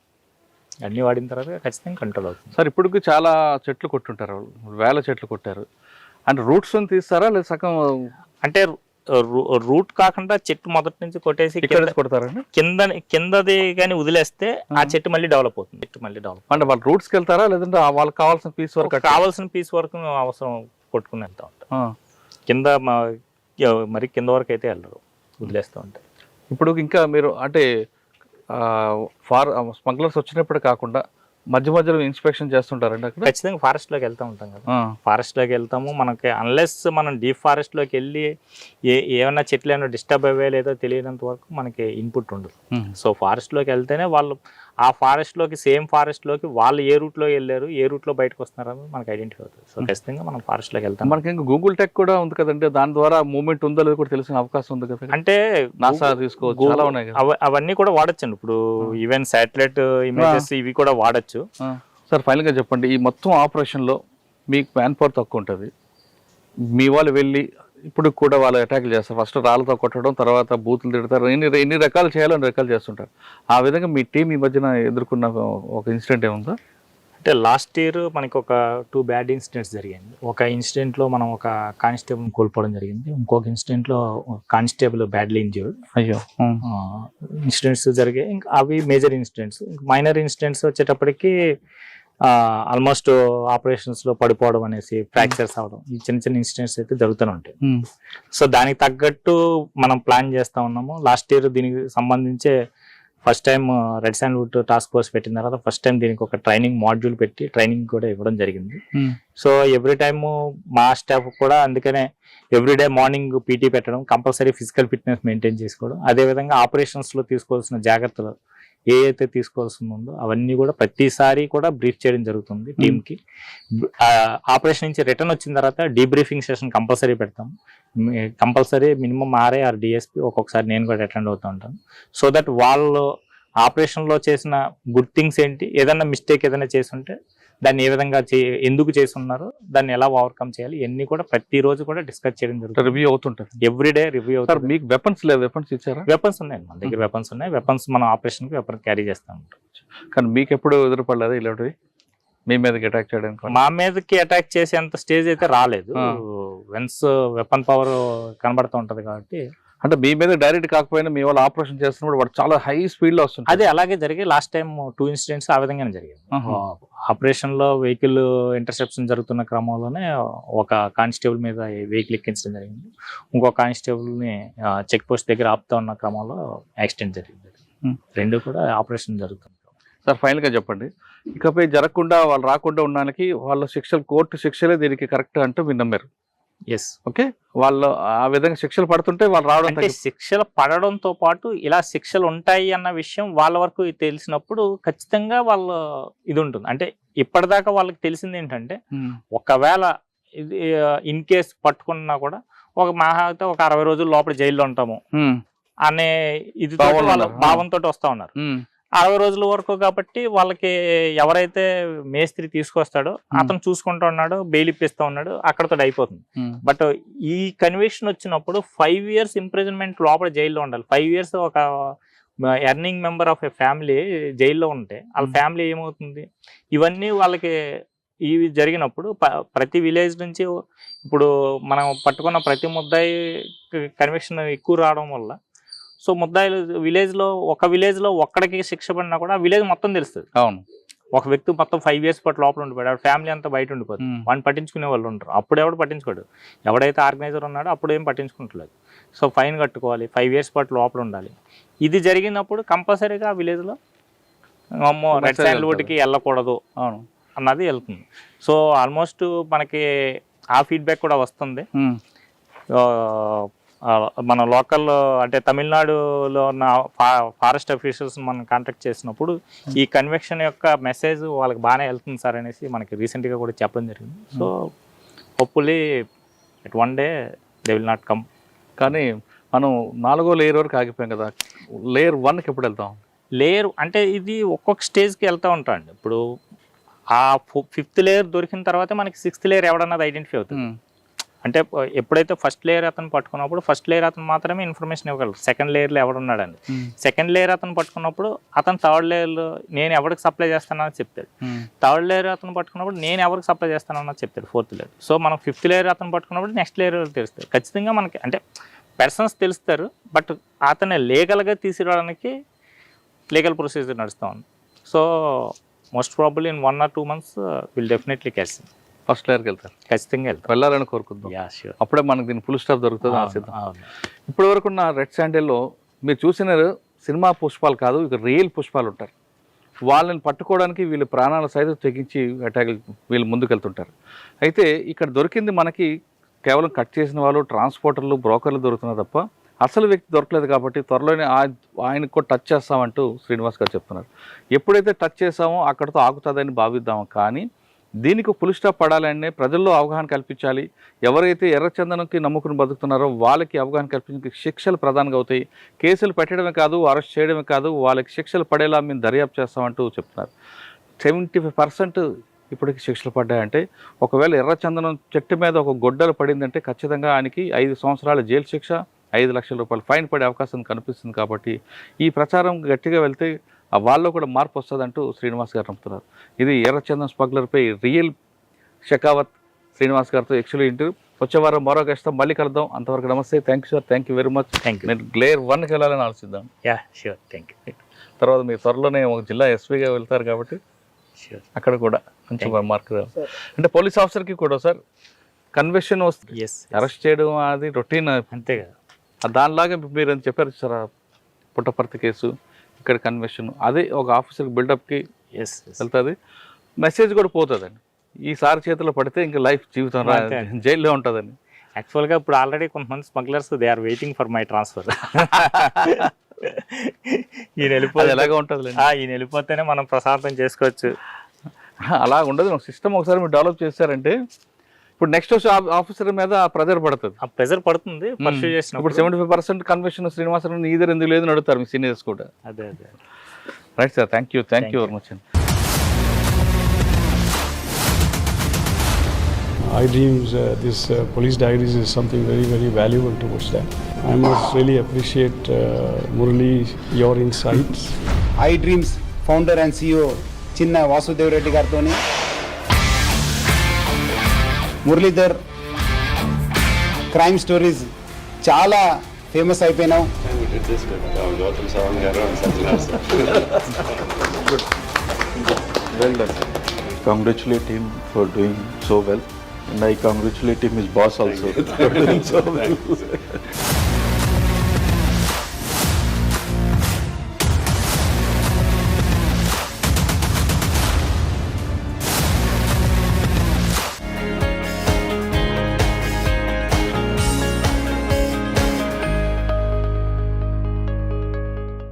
అన్నీ వాడిన తర్వాత ఖచ్చితంగా కంట్రోల్ అవుతుంది. సార్ ఇప్పటికి చాలా చెట్లు కొట్టుంటారు, వేల చెట్లు కొట్టారు. అంటే రూట్స్ తీస్తారా లేదా సగం? అంటే రూట్ కాకుండా చెట్టు మొదటి నుంచి కొట్టేసి కొడతారండి, కిందది కానీ వదిలేస్తే ఆ చెట్టు మళ్ళీ డెవలప్ అవుతుంది. అంటే వాళ్ళు రూట్స్కి వెళ్తారా లేదంటే వాళ్ళకి కావాల్సిన పీస్ వరకు అవసరం కొట్టుకుని వెళ్తా ఉంటారు. కింద మరి కింద వరకు అయితే వెళ్ళరు, వదిలేస్తూ ఉంటారు. ఇప్పుడు ఇంకా మీరు అంటే స్మగ్లర్స్ వచ్చినప్పుడు కాకుండా మధ్య మధ్యలో ఇన్స్పెక్షన్ చేస్తుంటారండి అక్కడ? ఖచ్చితంగా ఫారెస్ట్లోకి వెళ్తూ ఉంటాం కదా, ఫారెస్ట్లోకి వెళ్తాము. మనకి అన్లెస్ మనం డీప్ ఫారెస్ట్లోకి వెళ్ళి ఏమైనా చెట్లు ఏమైనా డిస్టర్బ్ అయ్యే లేదో తెలియనంత వరకు మనకి ఇన్పుట్ ఉండదు. సో ఫారెస్ట్లోకి వెళ్తేనే వాళ్ళు ఆ ఫారెస్ట్లోకి సేమ్ ఫారెస్ట్లోకి వాళ్ళు ఏ రూట్లో వెళ్ళారు, ఏ రూట్లో బయటకు వస్తున్నారని మనకు ఐడెంటిఫై అవుతుంది. సో ఖచ్చితంగా మనం ఫారెస్ట్లోకి వెళ్తాం. మనకి ఇంకా గూగుల్ టెక్ కూడా ఉంది కదండి, దాని ద్వారా మూవ్మెంట్ ఉందో లేదో కూడా తెలిసిన అవకాశం ఉంది కదా. అంటే నాసా తీసుకోవచ్చు, చాలా ఉన్నాయి కదా. అవన్నీ కూడా వాడచ్చు. ఇప్పుడు ఈవెన్ శాటిలైట్ ఇమేజెస్ ఇవి కూడా వాడచ్చు. సార్ ఫైనల్గా చెప్పండి, ఈ మొత్తం ఆపరేషన్లో మీకు మ్యాన్ పవర్ తక్కువ ఉంటుంది, మీ వాళ్ళు వెళ్ళి ఇప్పుడు కూడా వాళ్ళు అటాక్లు చేస్తారు, ఫస్ట్ రాళ్ళతో కొట్టడం, తర్వాత బూతులు తిడతారు, ఎన్ని రకాలు చేయాలో అన్ని రకాలు చేస్తుంటారు. ఆ విధంగా మీ టీం ఈ మధ్యన ఎదుర్కొన్న ఒక ఇన్సిడెంట్ ఏముందా? అంటే లాస్ట్ ఇయర్ మనకి ఒక 2 బ్యాడ్ ఇన్సిడెంట్స్ జరిగింది. ఒక ఇన్సిడెంట్లో మనం ఒక కానిస్టేబుల్ని కోల్పోవడం జరిగింది. ఇంకొక ఇన్సిడెంట్లో కానిస్టేబుల్ బ్యాడ్లీ ఇంజ్యూర్డ్. అయ్యో. ఇన్సిడెంట్స్ జరిగాయి. ఇంకా అవి మేజర్ ఇన్సిడెంట్స్. మైనర్ ఇన్సిడెంట్స్ వచ్చేటప్పటికి ఆల్మోస్ట్ ఆపరేషన్స్లో పడిపోవడం అనేసి, ఫ్రాక్చర్స్ అవడం, ఈ చిన్న చిన్న ఇన్సిడెంట్స్ అయితే జరుగుతూనే ఉంటాయి. సో దానికి తగ్గట్టు మనం ప్లాన్ చేస్తూ ఉన్నాము. లాస్ట్ ఇయర్ దీనికి సంబంధించే first time red sandalwood task force పెట్టిన తర్వాత ఫస్ట్ టైం దీనికి ఒక ట్రైనింగ్ మాడ్యూల్ పెట్టి ట్రైనింగ్ కూడా ఇవ్వడం జరిగింది. సో ఎవ్రీ టైము మా స్టాఫ్ కూడా అందుకనే ఎవ్రీడే మార్నింగ్ పీటీ పెట్టడం, కంపల్సరీ ఫిజికల్ ఫిట్నెస్ మెయింటైన్ చేసుకోవడం, అదేవిధంగా ఆపరేషన్స్లో తీసుకోవాల్సిన జాగ్రత్తలు ఏ అయితే తీసుకోవాల్సి ఉందో అవన్నీ కూడా ప్రతిసారి కూడా బ్రీఫ్ చేయడం జరుగుతుంది టీంకి. ఆపరేషన్ నుంచి రిటర్న్ వచ్చిన తర్వాత డీబ్రీఫింగ్ సెషన్ కంపల్సరీ పెడతాం. Compulsory minimum RI or DSP, ఒక్కొక్కసారి నేను కూడా అటెండ్ అవుతూ ఉంటాను. సో దట్ వాళ్ళు ఆపరేషన్లో చేసిన గుడ్ థింగ్స్ ఏంటి, ఏదైనా మిస్టేక్ ఏదైనా చేసి ఉంటే దాన్ని ఏ విధంగా ఎందుకు చేసి ఉన్నారు, దాన్ని ఎలా ఓవర్కమ్ చేయాలి, ఇవన్నీ కూడా ప్రతిరోజు కూడా డిస్కస్ చేయడం జరుగుతుంది. రివ్యూ అవుతుంటారు, ఎవ్రీడే రివ్యూ అవుతుంది. మీకు వెపన్స్ లేవు? వెపన్స్ ఇచ్చారా? వెపన్స్ ఉన్నాయి మన దగ్గర, వెపన్స్ ఉన్నాయి. వెపన్స్ మనం ఆపరేషన్కి వెపన్ క్యారీ చేస్తూ ఉంటాం. కానీ మీకు ఎప్పుడు ఎదురుపడలేదు ఇలాంటివి మీ మీదకి అటాక్ చేయడానికి? మా మీదకి అటాక్ చేసేంత స్టేజ్ అయితే రాలేదు. వన్స్ వెపన్ పవర్ కనబడుతూ ఉంటది కాబట్టి. అంటే మీ మీద డైరెక్ట్ కాకపోయినా మీ వాళ్ళు ఆపరేషన్ చేస్తున్నప్పుడు వాడు చాలా హై స్పీడ్ లో వస్తుంది. అదే అలాగే జరిగి లాస్ట్ టైం 2 ఇన్సిడెంట్స్ ఆ విధంగానే జరిగింది. ఆపరేషన్ లో వెహికల్ ఇంటర్సెప్షన్ జరుగుతున్న క్రమంలోనే ఒక కానిస్టేబుల్ మీద వెహికల్ ఎక్కించడం జరిగింది. ఇంకో కానిస్టేబుల్ ని చెక్ పోస్ట్ దగ్గర ఆపుతా ఉన్న క్రమంలో యాక్సిడెంట్ జరిగింది. 2 కూడా ఆపరేషన్ జరుగుతుంది. సార్ ఫైనల్ గా చెప్పండి, ఇకపై జరగకుండా వాళ్ళు రాకుండా ఉండడానికి వాళ్ళ శిక్షలు, కోర్టు శిక్షలే దీనికి కరెక్ట్ అంటూ మీరు నమ్మారు? ఎస్. ఓకే, వాళ్ళు ఆ విధంగా శిక్షలు పడుతుంటే వాళ్ళు రావడం, అంటే శిక్షలు పడడంతో పాటు ఇలా శిక్షలు ఉంటాయి అన్న విషయం వాళ్ళ వరకు తెలిసినప్పుడు ఖచ్చితంగా వాళ్ళ ఇది ఉంటుంది. అంటే ఇప్పటిదాకా వాళ్ళకి తెలిసింది ఏంటంటే, ఒకవేళ ఇది ఇన్ కేస్ పట్టుకున్నా కూడా ఒక మహా అయితే ఒక 60 రోజుల లోపల జైల్లో ఉంటాము అనే ఇది భావంతో వస్తా ఉన్నారు. 60 రోజుల వరకు కాబట్టి వాళ్ళకి ఎవరైతే మేస్త్రి తీసుకొస్తాడో అతను చూసుకుంటూ ఉన్నాడు, బెయిల్ ఇప్పిస్తూ ఉన్నాడు, అక్కడతో అయిపోతుంది. బట్ ఈ కన్విక్షన్ వచ్చినప్పుడు 5 years ఇంప్రిజన్మెంట్ లోపల జైల్లో ఉండాలి. 5 years ఒక earning member of a family జైల్లో ఉంటే వాళ్ళ ఫ్యామిలీ ఏమవుతుంది? ఇవన్నీ వాళ్ళకి ఇవి జరిగినప్పుడు ప్రతి విలేజ్ నుంచి ఇప్పుడు మనం పట్టుకున్న ప్రతి ముద్దాయి కన్విక్షన్ ఎక్కువ రావడం వల్ల, సో ముద్దాయిలు ఒక విలేజ్ లో ఒక్కడికి శిక్ష పడినా కూడా ఆ విలేజ్ మొత్తం తెలుస్తుంది. అవును, ఒక వ్యక్తి మొత్తం 5 years పాటు లోపల ఉండిపోయాడు, ఫ్యామిలీ అంతా బయట ఉండిపోతుంది, వాడిని పట్టించుకునే వాళ్ళు ఉంటారు. అప్పుడు ఎవడు పట్టించుకోడు, ఎవడైతే ఆర్గనైజర్ ఉన్నాడో అప్పుడు ఏం పట్టించుకుంటలేదు. సో ఫైన్ కట్టుకోవాలి, 5 years పాటు లోపల ఉండాలి. ఇది జరిగినప్పుడు కంపల్సరీగా ఆ విలేజ్ లో అమ్మో రెడ్ శాండ్వుడ్కి వెళ్ళకూడదు అన్నది వెళ్తుంది. సో ఆల్మోస్ట్ మనకి ఆ ఫీడ్బ్యాక్ కూడా వస్తుంది. మన లోకల్ అంటే తమిళనాడులో ఉన్న ఫారెస్ట్ అఫీషియల్స్ మనం కాంటాక్ట్ చేసినప్పుడు ఈ కన్వెక్షన్ యొక్క మెసేజ్ వాళ్ళకి బాగానే వెళ్తుంది సార్ అనేసి మనకి రీసెంట్గా కూడా చెప్పడం జరిగింది. So hopefully at one day they will not come. కానీ మనం 4వ లేయర్ వరకు ఆగిపోయాం కదా, లేయర్ 1కి ఎప్పుడు వెళ్తాం? లేయర్ అంటే ఇది ఒక్కొక్క స్టేజ్కి వెళ్తూ ఉంటాండి. ఇప్పుడు ఆ 5th లేయర్ దొరికిన తర్వాత మనకి 6th లేయర్ ఎవడన్నది ఐడెంటిఫై అవుతుంది. అంటే ఎప్పుడైతే ఫస్ట్ లేయర్ అతను పట్టుకున్నప్పుడు ఫస్ట్ లేయర్ అతను మాత్రమే ఇన్ఫర్మేషన్ ఇవ్వగలరు, సెకండ్ లేయర్లో ఎవడున్నాడని. సెకండ్ లేయర్ అతను పట్టుకున్నప్పుడు అతను థర్డ్ లేయర్లో నేను ఎవరికి సప్లై చేస్తానని చెప్తాడు. థర్డ్ లేయర్ అతను పట్టుకున్నప్పుడు నేను ఎవరికి సప్లై చేస్తానన్నది చెప్తాడు 4th లేయర్. సో మనం 5th లేయర్ అతను పట్టుకున్నప్పుడు నెక్స్ట్ లేయర్ తెలుస్తుంది. ఖచ్చితంగా మనకి అంటే పర్సన్స్ తెలుస్తారు, బట్ అతన్ని లీగల్గా తీసుకురావడానికి లీగల్ ప్రొసీజర్ నడుస్తూ ఉంది. So most probably in 1 or 2 months will definitely catch. First లేయర్కి వెళ్తారు, ఖచ్చితంగా వెళ్తారు, వెళ్ళాలని కోరుకుందాం. అప్పుడే మనకు దీని ఫుల్ స్టాప్ దొరుకుతుంది ఆశిద్దాం. ఇప్పటి వరకు ఉన్న రెడ్ శాండిల్లో మీరు చూసిన సినిమా పుష్పాలు కాదు, ఇక రియల్ పుష్పాలు ఉంటారు. వాళ్ళని పట్టుకోవడానికి వీళ్ళు ప్రాణాల సైతం తెగించి అటాక్ వీళ్ళు ముందుకెళ్తుంటారు. అయితే ఇక్కడ దొరికింది మనకి కేవలం కట్ చేసిన వాళ్ళు, ట్రాన్స్పోర్టర్లు, బ్రోకర్లు దొరుకుతున్నారు తప్ప అసలు వ్యక్తి దొరకలేదు కాబట్టి త్వరలోనే ఆయనకు కూడా టచ్ చేస్తామంటూ శ్రీనివాస్ గారు చెప్తున్నారు. ఎప్పుడైతే టచ్ చేస్తామో అక్కడితో ఆగుతుందని భావిద్దాము, కానీ దీనికి ఫుల్ స్టాప్ పడాలనే ప్రజల్లో అవగాహన కల్పించాలి. ఎవరైతే ఎర్రచందనంకి నమ్ముకుని బతుకుతున్నారో వాళ్ళకి అవగాహన కల్పించి శిక్షలు ప్రధానంగా అవుతాయి. కేసులు పెట్టడమే కాదు, అరెస్ట్ చేయడమే కాదు, వాళ్ళకి శిక్షలు పడేలా మేము దర్యాప్తు చేస్తామంటూ చెప్తున్నారు. 75% ఇప్పటికి శిక్షలు పడ్డాయంటే, ఒకవేళ ఎర్రచందనం చెట్టు మీద ఒక గొడ్డలు పడిందంటే ఖచ్చితంగా ఆయనకి 5 సంవత్సరాల జైలు శిక్ష, 5 లక్షల రూపాయలు ఫైన్ పడే అవకాశం కనిపిస్తుంది. కాబట్టి ఈ ప్రచారం గట్టిగా వెళ్తే వాళ్ళు కూడా మార్పు వస్తుందంటూ శ్రీనివాస్ గారు నమ్ముతున్నారు. ఇది ఎర్రచందనం స్మగ్లర్పై రియల్ షెకావత్ శ్రీనివాస్ గారితో యాక్చువల్లీ ఇంటర్వ్యూ. వచ్చే వారం మరో గెస్ట్తో మళ్ళీ కలుద్దాం. అంతవరకు నమస్తే. Thank you sir, thank you very much. Thank you. నేను గ్లేర్ 1కి వెళ్ళాలని ఆలోచిద్దాం. Yeah sure, thank you. తర్వాత మీరు త్వరలోనే ఒక జిల్లా ఎస్పీగా వెళ్తారు కాబట్టి షూర్. అక్కడ కూడా మంచి మార్క్ అంటే పోలీస్ ఆఫీసర్కి కూడా సార్ కన్వెషన్ వస్తుంది. ఎస్, అరెస్ట్ చేయడం అది రొటీన్. అంతే కదా. దానిలాగా మీరు అని చెప్పారు సార్, పుట్టపర్తి కేసు, ఇక్కడ కన్వెషన్, అదే ఒక ఆఫీసర్కి బిల్డప్కి ఎస్ వెళ్తుంది. మెసేజ్ కూడా పోతుందండి. ఈసారి చేతిలో పడితే ఇంకా లైఫ్ జీవితం జైల్లో ఉంటుందని. యాక్చువల్గా ఇప్పుడు ఆల్రెడీ కొంతమంది smugglers they are waiting for my transfer. ఈయన వెళ్ళిపోతే ఎలాగా ఉంటుంది, ఈయన వెళ్ళిపోతేనే మనం ప్రశాంతం చేసుకోవచ్చు. అలా ఉండదు. ఒక సిస్టమ్ ఒకసారి మీరు డెవలప్ చేశారంటే ఇప్పుడు నెక్స్ట్ ఆఫీసర్ మీద ప్రెజర్ పడుతుంది. ఆ ప్రెజర్ పడుతుంది పర్సూ చేసిన. ఇప్పుడు 75% కన్వెన్షన్ శ్రీనివాసరావు ఈధర్ ఎందుకు లేదని అడుగుతారు మీ సీనియర్స్ కూడా. అదే అదే. Right sir, thank you very much. I dreams, this police diaries is something very, very valuable towards that. I must really appreciate Murali, your insights. I dreams founder and CEO చిన్న వాసుదేవ్ రెడ్డి గారితో మురళీధర్ క్రైమ్ స్టోరీస్ చాలా famous అయిపోయినావు. Well done. Congratulate him for doing so well, and I congratulate him, his boss also, for doing so well.